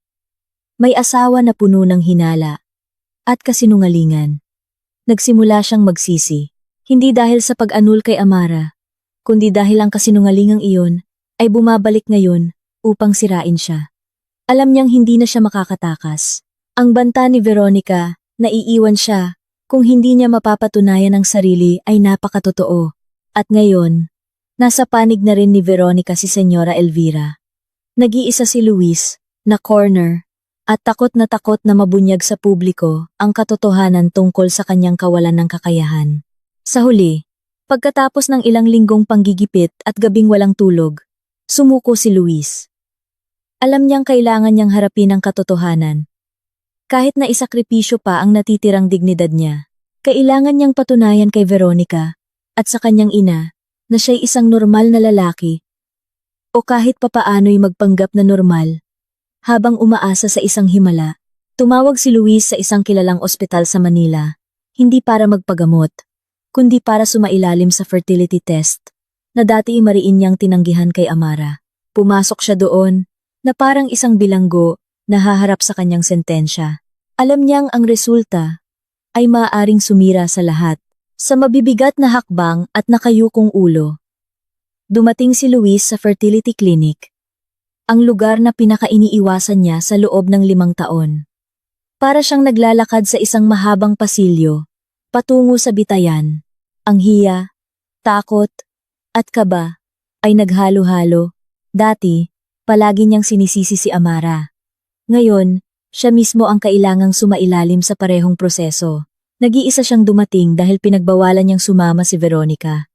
May asawa na puno ng hinala at kasinungalingan. Nagsimula siyang magsisi, hindi dahil sa pag-anul kay Amara, kundi dahil ang kasinungalingang iyon ay bumabalik ngayon upang sirain siya. Alam niyang hindi na siya makakatakas. Ang banta ni Veronica, naiiwan siya Kung hindi niya mapapatunayan ang sarili ay napakatotoo. At ngayon, nasa panig na rin ni Veronica si Senyora Elvira. Nag-iisa si Luis, na corner, at takot na mabunyag sa publiko ang katotohanan tungkol sa kanyang kawalan ng kakayahan. Sa huli, pagkatapos ng ilang linggong panggigipit at gabing walang tulog, sumuko si Luis. Alam niyang kailangan niyang harapin ang katotohanan. Kahit na isakripisyo pa ang natitirang dignidad niya, kailangan niyang patunayan kay Veronica at sa kanyang ina na siya'y isang normal na lalaki o kahit papaano'y magpanggap na normal. Habang umaasa sa isang himala, tumawag si Luis sa isang kilalang ospital sa Manila, hindi para magpagamot, kundi para sumailalim sa fertility test na dati mariin niyang tinanggihan kay Amara. Pumasok siya doon na parang isang bilanggo na haharap sa kanyang sentensya. Alam niyang ang resulta ay maaaring sumira sa lahat. Sa mabibigat na hakbang at nakayukong ulo, dumating si Luis sa fertility clinic, ang lugar na pinakainiiwasan niya sa loob ng 5 taon. Para siyang naglalakad sa isang mahabang pasilyo, patungo sa bitayan. Ang hiya, takot, at kaba ay naghalo-halo. Dati, palagi niyang sinisisi si Amara. Ngayon, siya mismo ang kailangang sumailalim sa parehong proseso. Nag-iisa siyang dumating dahil pinagbawalan niyang sumama si Veronica.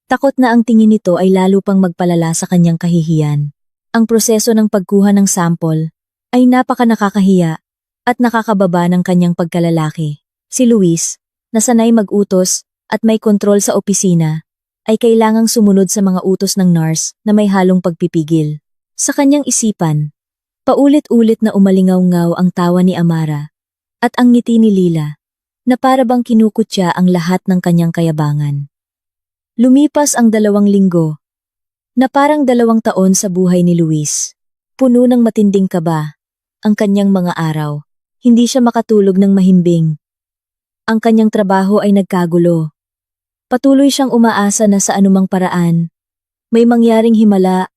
Takot na ang tingin nito ay lalo pang magpalala sa kanyang kahihiyan. Ang proseso ng pagkuha ng sample ay napaka-nakakahiya at nakakababa ng kanyang pagkalalaki. Si Luis, na sanay mag-utos at may kontrol sa opisina, ay kailangang sumunod sa mga utos ng nurse na may halong pagpipigil. Sa kanyang isipan, paulit-ulit na umalingaw-ngaw ang tawa ni Amara at ang ngiti ni Lila na para bang kinukutya ang lahat ng kanyang kayabangan. Lumipas ang 2 linggo na parang 2 taon sa buhay ni Luis. Puno ng matinding kaba ang kanyang mga araw. Hindi siya makatulog ng mahimbing. Ang kanyang trabaho ay nagkagulo. Patuloy siyang umaasa na sa anumang paraan may mangyaring himala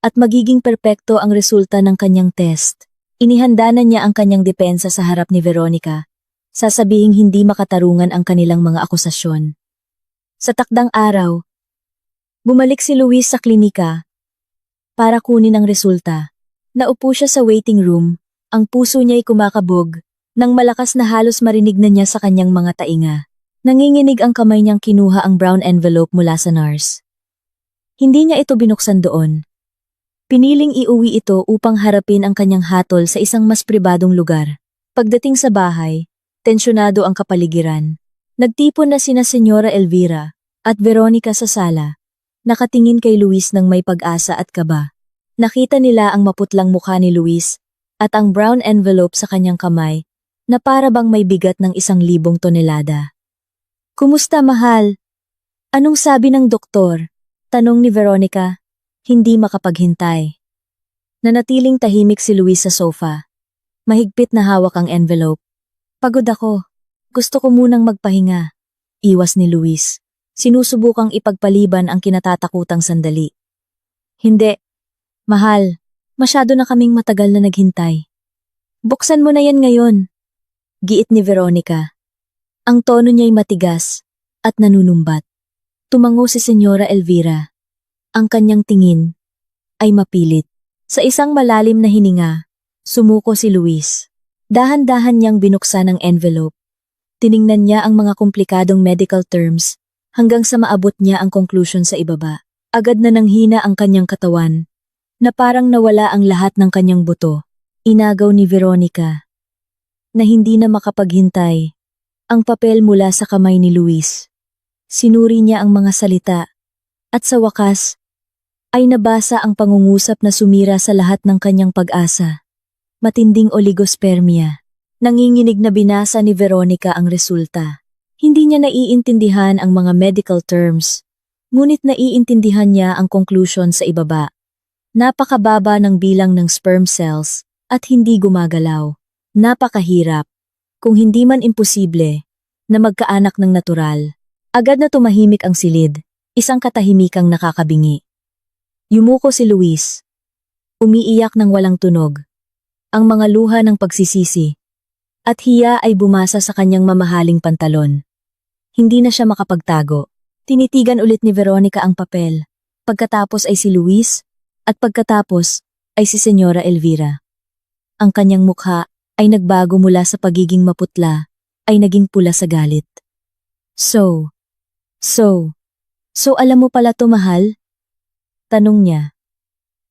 at magiging perpekto ang resulta ng kanyang test. Inihanda na niya ang kanyang depensa sa harap ni Veronica, sasabihing hindi makatarungan ang kanilang mga akusasyon. Sa takdang araw, bumalik si Luis sa klinika para kunin ang resulta. Naupo siya sa waiting room, ang puso niya'y kumakabog, nang malakas na halos marinig na niya sa kanyang mga tainga. Nanginginig ang kamay niyang kinuha ang brown envelope mula sa nurse. Hindi niya ito binuksan doon. Piniling iuwi ito upang harapin ang kanyang hatol sa isang mas pribadong lugar. Pagdating sa bahay, tensyonado ang kapaligiran. Nagtipon na sina Senyora Elvira at Veronica sa sala, nakatingin kay Luis ng may pag-asa at kaba. Nakita nila ang maputlang mukha ni Luis at ang brown envelope sa kanyang kamay na para bang may bigat ng 1,000 tonelada. "Kumusta, mahal? Anong sabi ng doktor?" tanong ni Veronica. Hindi makapaghintay. Nanatiling tahimik si Luis sa sofa. Mahigpit na hawak ang envelope. "Pagod ako. Gusto ko munang magpahinga." Iwas ni Luis. Sinusubukang ipagpaliban ang kinatatakutang sandali. "Hindi. Mahal, masyado na kaming matagal na naghintay. Buksan mo na yan ngayon." Giit ni Veronica. Ang tono niya'y matigas at nanunumbat. Tumango si Senyora Elvira. Ang kanyang tingin ay mapilit. Sa isang malalim na hininga, sumuko si Luis. Dahan-dahan niyang binuksan ang envelope. Tiningnan niya ang mga komplikadong medical terms hanggang sa maabot niya ang conclusion sa ibaba. Agad na nanghina ang kanyang katawan, na parang nawala ang lahat ng kanyang buto. Inagaw ni Veronica, na hindi na makapaghintay, ang papel mula sa kamay ni Luis. Sinuri niya ang mga salita, at sa wakas, ay nabasa ang pangungusap na sumira sa lahat ng kanyang pag-asa. Matinding oligospermia. Nanginginig na binasa ni Veronica ang resulta. Hindi niya naiintindihan ang mga medical terms, ngunit naiintindihan niya ang conclusion sa ibaba. Napakababa ng bilang ng sperm cells at hindi gumagalaw. Napakahirap, kung hindi man imposible, na magkaanak ng natural. Agad na tumahimik ang silid, isang katahimikang nakakabingi. Yumuko si Luis. Umiiyak ng walang tunog. Ang mga luha ng pagsisisi At hiya ay bumasa sa kanyang mamahaling pantalon. Hindi na siya makapagtago. Tinitigan ulit ni Veronica ang papel. Pagkatapos ay si Luis, at pagkatapos ay si Senyora Elvira. Ang kanyang mukha ay nagbago mula sa pagiging maputla, ay naging pula sa galit. So alam mo pala to, mahal? Tanong niya.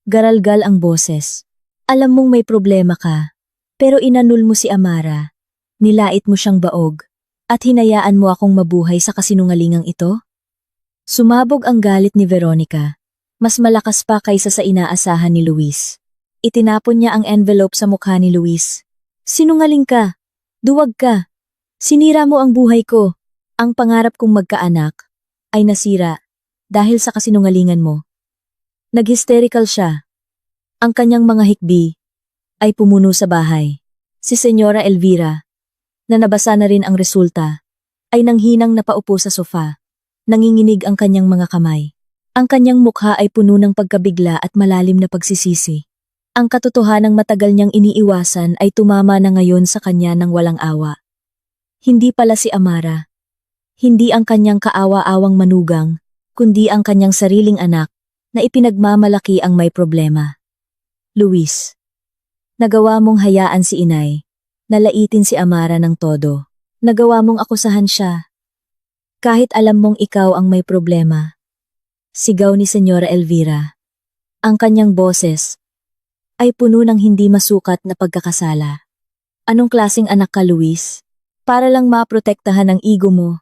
Garalgal ang boses. Alam mong may problema ka, pero inanul mo si Amara. Nilait mo siyang baog, at hinayaan mo akong mabuhay sa kasinungalingang ito? Sumabog ang galit ni Veronica. Mas malakas pa kaysa sa inaasahan ni Luis. Itinapon niya ang envelope sa mukha ni Luis. Sinungaling ka. Duwag ka. Sinira mo ang buhay ko. Ang pangarap kong magkaanak ay nasira dahil sa kasinungalingan mo. Nag-hysterical siya. Ang kanyang mga hikbi ay pumuno sa bahay. Si Senyora Elvira, na nabasa na rin ang resulta, ay nanghinang napaupo sa sofa. Nanginginig ang kanyang mga kamay. Ang kanyang mukha ay puno ng pagkabigla at malalim na pagsisisi. Ang katotohanang matagal niyang iniiwasan ay tumama na ngayon sa kanya ng walang awa. Hindi pala si Amara. Hindi ang kanyang kaawa-awang manugang, kundi ang kanyang sariling anak na ipinagmamalaki ang may problema. Luis, nagawa mong hayaan si inay. Nalaitin si Amara ng todo. Nagawa mong akusahan siya. Kahit alam mong ikaw ang may problema. Sigaw ni Senyora Elvira. Ang kanyang boses ay puno ng hindi masukat na pagkakasala. Anong klaseng anak ka, Luis? Para lang maprotektahan ang ego mo.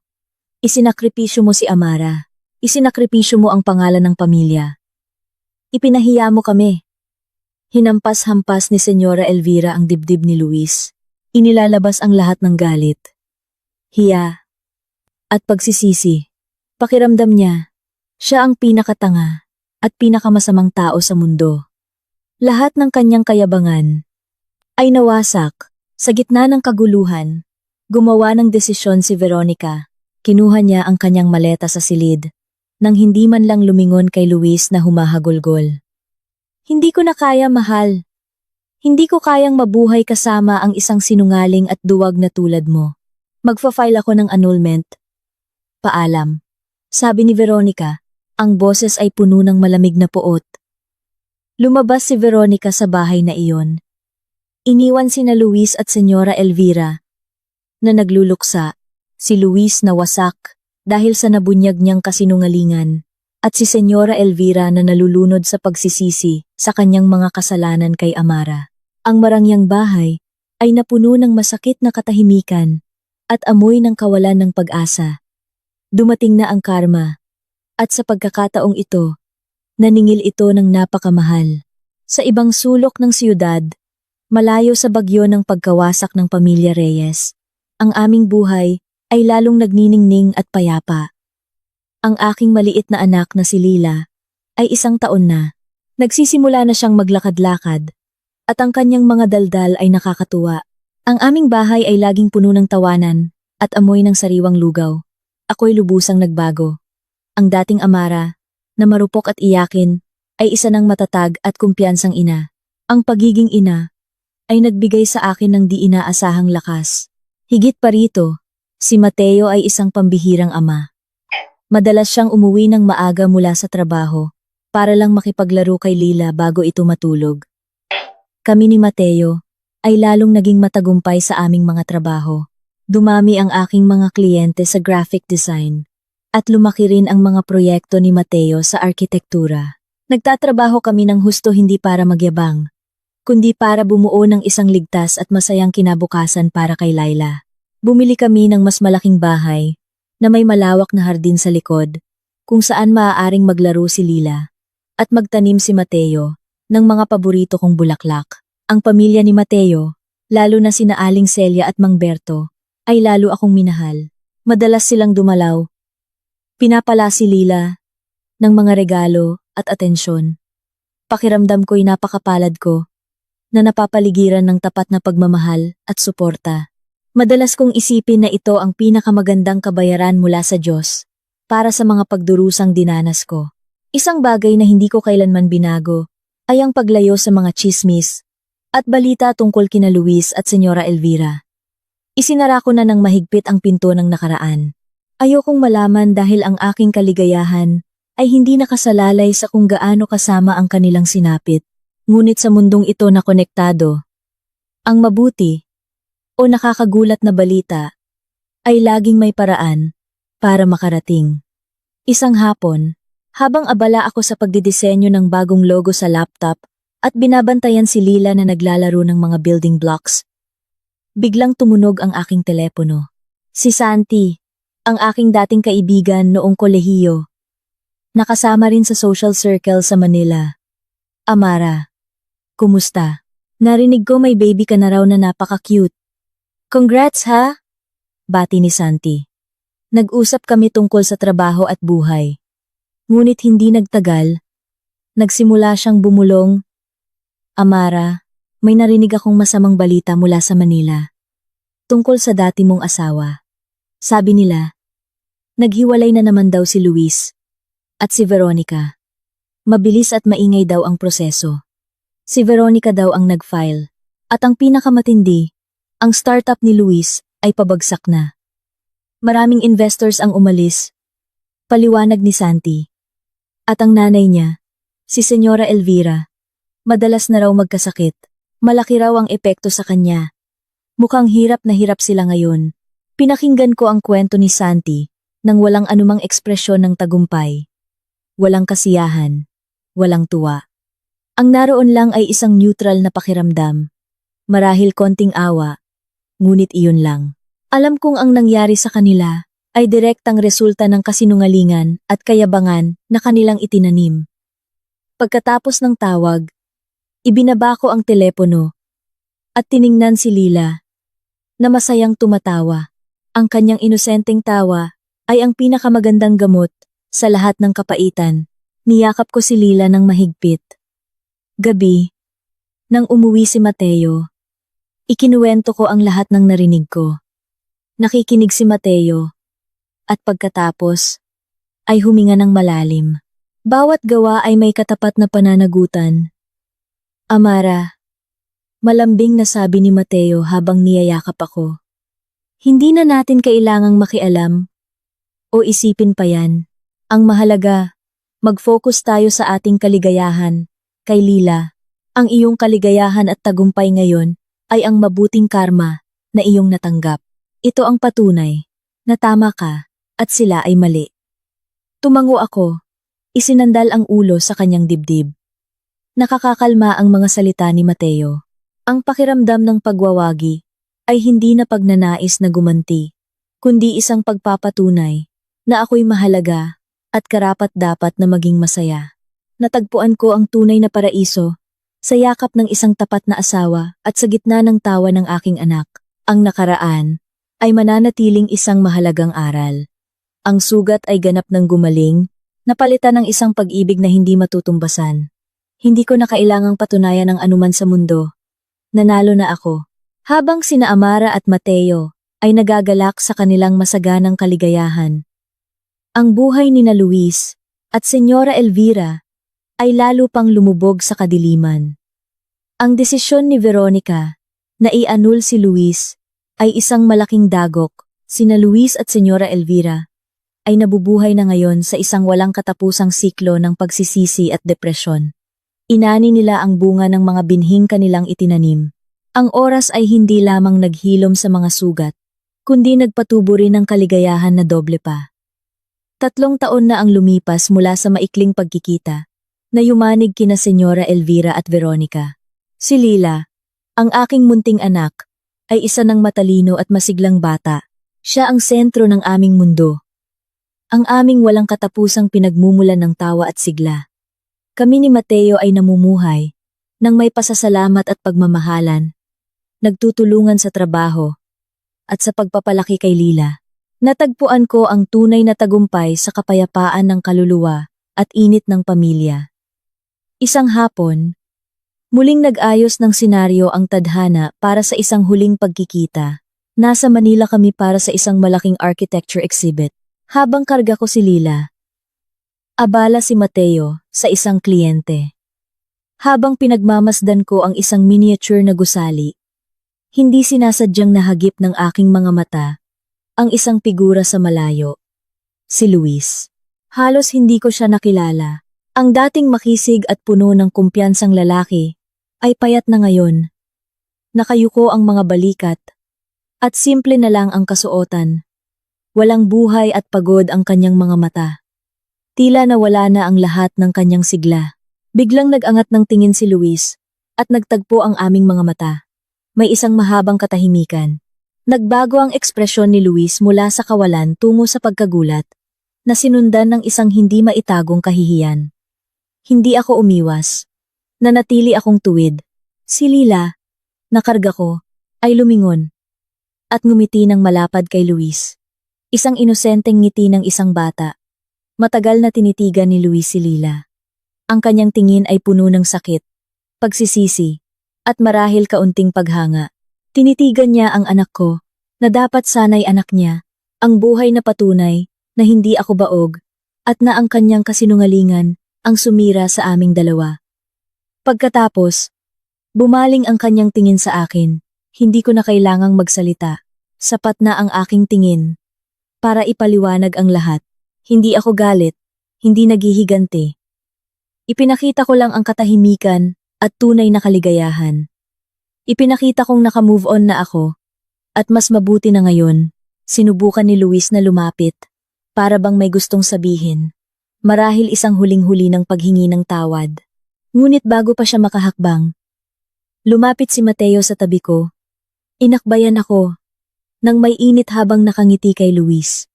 Isinakripisyo mo si Amara. Isinakripisyo mo ang pangalan ng pamilya. Ipinahiya mo kami. Hinampas-hampas ni Senyora Elvira ang dibdib ni Luis. Inilalabas ang lahat ng galit, hiya, at pagsisisi. Pakiramdam niya, siya ang pinakatanga at pinakamasamang tao sa mundo. Lahat ng kanyang kayabangan ay nawasak. Sa gitna ng kaguluhan, gumawa ng desisyon si Veronica. Kinuha niya ang kanyang maleta sa silid, nang hindi man lang lumingon kay Luis na humahagulgol. Hindi ko na kaya, mahal. Hindi ko kayang mabuhay kasama ang isang sinungaling at duwag na tulad mo. Magfa-file ako ng annulment. Paalam. Sabi ni Veronica, ang boses ay puno ng malamig na puot. Lumabas si Veronica sa bahay na iyon. Iniwan sina Luis at Senyora Elvira na nagluluksa. Si Luis na wasak dahil sa nabunyag niyang kasinungalingan at si Senyora Elvira na nalulunod sa pagsisisi sa kanyang mga kasalanan kay Amara. Ang marangyang bahay ay napuno ng masakit na katahimikan at amoy ng kawalan ng pag-asa. Dumating na ang karma, at sa pagkakataong ito, naningil ito ng napakamahal. Sa ibang sulok ng siyudad, malayo sa bagyo ng pagkawasak ng pamilya Reyes, ang aming buhay ay lalong nagniningning at payapa. Ang aking maliit na anak na si Lila ay 1 taon na. Nagsisimula na siyang maglakad-lakad. At ang kanyang mga daldal ay nakakatuwa. Ang aming bahay ay laging puno ng tawanan at amoy ng sariwang lugaw. Ako'y lubusang nagbago. Ang dating Amara, na marupok at iyakin, ay isa ng matatag at kumpiyansang ina. Ang pagiging ina ay nagbigay sa akin ng di inaasahang lakas. Higit pa rito, si Mateo ay isang pambihirang ama. Madalas siyang umuwi ng maaga mula sa trabaho para lang makipaglaro kay Lila bago ito matulog. Kami ni Mateo ay lalong naging matagumpay sa aming mga trabaho. Dumami ang aking mga kliyente sa graphic design at lumaki rin ang mga proyekto ni Mateo sa arkitektura. Nagtatrabaho kami ng husto hindi para magyabang, kundi para bumuo ng isang ligtas at masayang kinabukasan para kay Laila. Bumili kami ng mas malaking bahay na may malawak na hardin sa likod, kung saan maaaring maglaro si Lila at magtanim si Mateo ng mga paborito kong bulaklak. Ang pamilya ni Mateo, lalo na sina Aling Celia at Mang Berto, ay lalo akong minahal. Madalas silang dumalaw. Pinapala si Lila ng mga regalo at atensyon. Pakiramdam ko'y napakapalad ko na napapaligiran ng tapat na pagmamahal at suporta. Madalas kong isipin na ito ang pinakamagandang kabayaran mula sa Diyos para sa mga pagdurusang dinanas ko. Isang bagay na hindi ko kailanman binago ay ang paglayo sa mga tsismis at balita tungkol kina Luis at Senyora Elvira. Isinara ko na ng mahigpit ang pinto ng nakaraan. Ayokong malaman dahil ang aking kaligayahan ay hindi nakasalalay sa kung gaano kasama ang kanilang sinapit. Ngunit sa mundong ito na konektado, ang mabuti o nakakagulat na balita ay laging may paraan para makarating. Isang hapon, habang abala ako sa pagdidisenyo ng bagong logo sa laptop at binabantayan si Lila na naglalaro ng mga building blocks, biglang tumunog ang aking telepono. Si Santi, ang aking dating kaibigan noong kolehiyo. Nakasama rin sa social circle sa Manila. Amara, kumusta? Narinig ko may baby ka na raw na napaka-cute. Congrats ha? Bati ni Santi. Nag-usap kami tungkol sa trabaho at buhay. Ngunit hindi nagtagal, nagsimula siyang bumulong. Amara, may narinig akong masamang balita mula sa Manila. Tungkol sa dati mong asawa. Sabi nila, naghiwalay na naman daw si Luis at si Veronica. Mabilis at maingay daw ang proseso. Si Veronica daw ang nag-file. At ang pinakamatindi, ang startup ni Luis ay pabagsak na. Maraming investors ang umalis. Paliwanag ni Santi. At ang nanay niya, si Senyora Elvira, madalas na raw magkasakit. Malaki raw ang epekto sa kanya. Mukhang hirap na hirap sila ngayon. Pinakinggan ko ang kwento ni Santi nang walang anumang ekspresyon ng tagumpay. Walang kasiyahan, walang tuwa. Ang naroon lang ay isang neutral na pakiramdam. Marahil konting awa, ngunit iyon lang. Alam kong ang nangyari sa kanila ay direktang resulta ng kasinungalingan at kayabangan na kanilang itinanim. Pagkatapos ng tawag, ibinaba ko ang telepono at tiningnan si Lila na masayang tumatawa. Ang kanyang inosenteng tawa ay ang pinakamagandang gamot sa lahat ng kapaitan. Niyakap ko si Lila ng mahigpit. Gabi, nang umuwi si Mateo, ikinuwento ko ang lahat ng narinig ko. Nakikinig si Mateo, at pagkatapos, ay huminga ng malalim. Bawat gawa ay may katapat na pananagutan. Amara, malambing na sabi ni Mateo habang niyayakap ako. Hindi na natin kailangang makialam o isipin pa yan. Ang mahalaga, mag-focus tayo sa ating kaligayahan. Kay Lila, ang iyong kaligayahan at tagumpay ngayon ay ang mabuting karma na iyong natanggap. Ito ang patunay na tama ka at sila ay mali. Tumango ako, isinandal ang ulo sa kanyang dibdib. Nakakakalma ang mga salita ni Mateo. Ang pakiramdam ng pagwawagi ay hindi na pagnanais na gumanti, kundi isang pagpapatunay na ako'y mahalaga at karapat-dapat na maging masaya. Natagpuan ko ang tunay na paraiso sa yakap ng isang tapat na asawa at sa gitna ng tawa ng aking anak. Ang nakaraan ay mananatiling isang mahalagang aral. Ang sugat ay ganap ng gumaling, napalitan ng isang pag-ibig na hindi matutumbasan. Hindi ko na kailangang patunayan ng anuman sa mundo. Nanalo na ako. Habang sina Amara at Mateo ay nagagalak sa kanilang masaganang kaligayahan. Ang buhay ni na Luis at Senyora Elvira ay lalo pang lumubog sa kadiliman. Ang desisyon ni Veronica na i-annul si Luis ay isang malaking dagok. Sina Luis at Senyora Elvira ay nabubuhay na ngayon sa isang walang katapusang siklo ng pagsisisi at depresyon. Inani nila ang bunga ng mga binhing kanilang itinanim. Ang oras ay hindi lamang naghilom sa mga sugat, kundi nagpatubo rin ng kaligayahan na doble pa. 3 taon na ang lumipas mula sa maikling pagkikita na yumanig kina Senyora Elvira at Veronica. Si Lila, ang aking munting anak, ay isa ng matalino at masiglang bata. Siya ang sentro ng aming mundo. Ang aming walang katapusang pinagmumulan ng tawa at sigla. Kami ni Mateo ay namumuhay nang may pasasalamat at pagmamahalan, nagtutulungan sa trabaho, at sa pagpapalaki kay Lila. Natagpuan ko ang tunay na tagumpay sa kapayapaan ng kaluluwa at init ng pamilya. Isang hapon, muling nag-ayos ng senaryo ang tadhana para sa isang huling pagkikita. Nasa Manila kami para sa isang malaking architecture exhibit. Habang karga ko si Lila, abala si Mateo sa isang kliyente. Habang pinagmamasdan ko ang isang miniature na gusali, Hindi sinasadyang nahagip ng aking mga mata ang isang figura sa malayo. Si Luis. Halos hindi ko siya nakilala. Ang dating makisig at puno ng kumpiyansang lalaki ay payat na ngayon. Nakayuko ang mga balikat at simple na lang ang kasuotan. Walang buhay at pagod ang kanyang mga mata. Tila nawala na ang lahat ng kanyang sigla. Biglang nag-angat ng tingin si Luis at nagtagpo ang aming mga mata. May isang mahabang katahimikan. Nagbago ang ekspresyon ni Luis mula sa kawalan tungo sa pagkagulat na sinundan ng isang hindi maitagong kahihiyan. Hindi ako umiwas. Nanatili akong tuwid. Si Lila, nakarga ko, ay lumingon at ngumiti ng malapad kay Luis. Isang inosenteng ngiti ng isang bata. Matagal na tinitigan ni Luis si Lila. Ang kanyang tingin ay puno ng sakit, pagsisisi, at marahil kaunting paghanga. Tinitigan niya ang anak ko, na dapat sana'y anak niya, ang buhay na patunay, na hindi ako baog, at na ang kanyang kasinungalingan, ang sumira sa aming dalawa. Pagkatapos, bumaling ang kanyang tingin sa akin, hindi ko na kailangang magsalita, sapat na ang aking tingin. Para ipaliwanag ang lahat, hindi ako galit, hindi naghihiganti. Ipinakita ko lang ang katahimikan at tunay na kaligayahan. Ipinakita kong naka-move on na ako, at mas mabuti na ngayon, sinubukan ni Luis na lumapit, para bang may gustong sabihin. Marahil isang huling-huli ng paghingi ng tawad. Ngunit bago pa siya makahakbang, lumapit si Mateo sa tabi ko. Inakbayan ako, nang may init habang nakangiti kay Luis.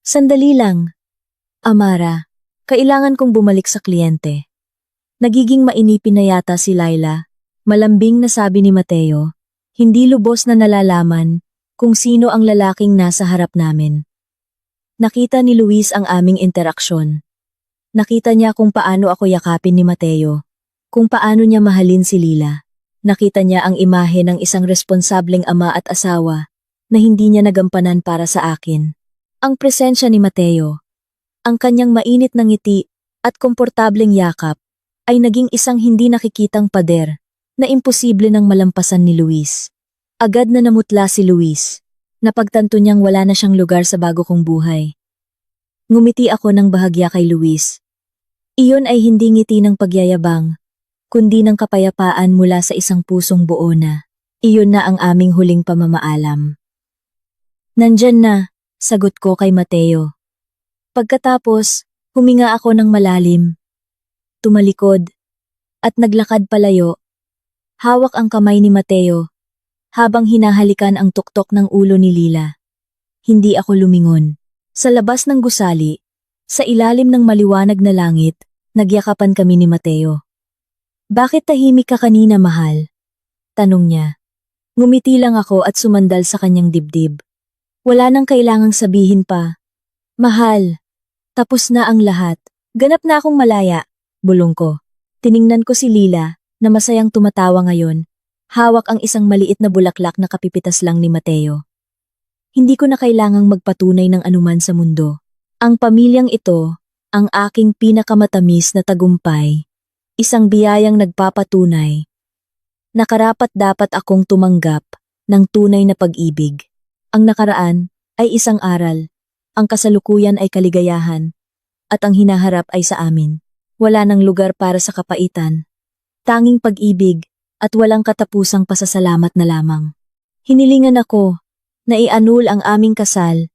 Sandali lang. Amara, kailangan kong bumalik sa kliyente. Nagiging mainipin na yata si Laila. Malambing na sabi ni Mateo, hindi lubos na nalalaman kung sino ang lalaking nasa harap namin. Nakita ni Luis ang aming interaksyon. Nakita niya kung paano ako yakapin ni Mateo, kung paano niya mahalin si Lila. Nakita niya ang imahe ng isang responsableng ama at asawa na hindi niya nagampanan para sa akin. Ang presensya ni Mateo, ang kanyang mainit na ngiti at komportableng yakap ay naging isang hindi nakikitang pader na imposible nang malampasan ni Luis. Agad na namutla si Luis. Napagtanto niyang wala na siyang lugar sa bago kong buhay. Ngumiti ako ng bahagya kay Luis. Iyon ay hindi ngiti ng pagyayabang, kundi ng kapayapaan mula sa isang pusong buo na. Iyon na ang aming huling pamamaalam. Nandyan na, sagot ko kay Mateo. Pagkatapos, huminga ako ng malalim. Tumalikod, at naglakad palayo. Hawak ang kamay ni Mateo, habang hinahalikan ang tuktok ng ulo ni Lila. Hindi ako lumingon. Sa labas ng gusali, sa ilalim ng maliwanag na langit, nagyakapan kami ni Mateo. Bakit tahimik ka kanina, mahal? Tanong niya. Ngumiti lang ako at sumandal sa kanyang dibdib. Wala nang kailangang sabihin pa. Mahal, tapos na ang lahat. Ganap na akong malaya, bulong ko. Tiningnan ko si Lila, na masayang tumatawa ngayon. Hawak ang isang maliit na bulaklak na kapipitas lang ni Mateo. Hindi ko na kailangang magpatunay ng anuman sa mundo. Ang pamilyang ito, ang aking pinakamatamis na tagumpay. Isang biyayang nagpapatunay. Nakarapat dapat akong tumanggap ng tunay na pag-ibig. Ang nakaraan ay isang aral. Ang kasalukuyan ay kaligayahan. At ang hinaharap ay sa amin. Wala nang lugar para sa kapaitan. Tanging pag-ibig at walang katapusang pasasalamat na lamang. Hinilingan ako na i-annul ang aming kasal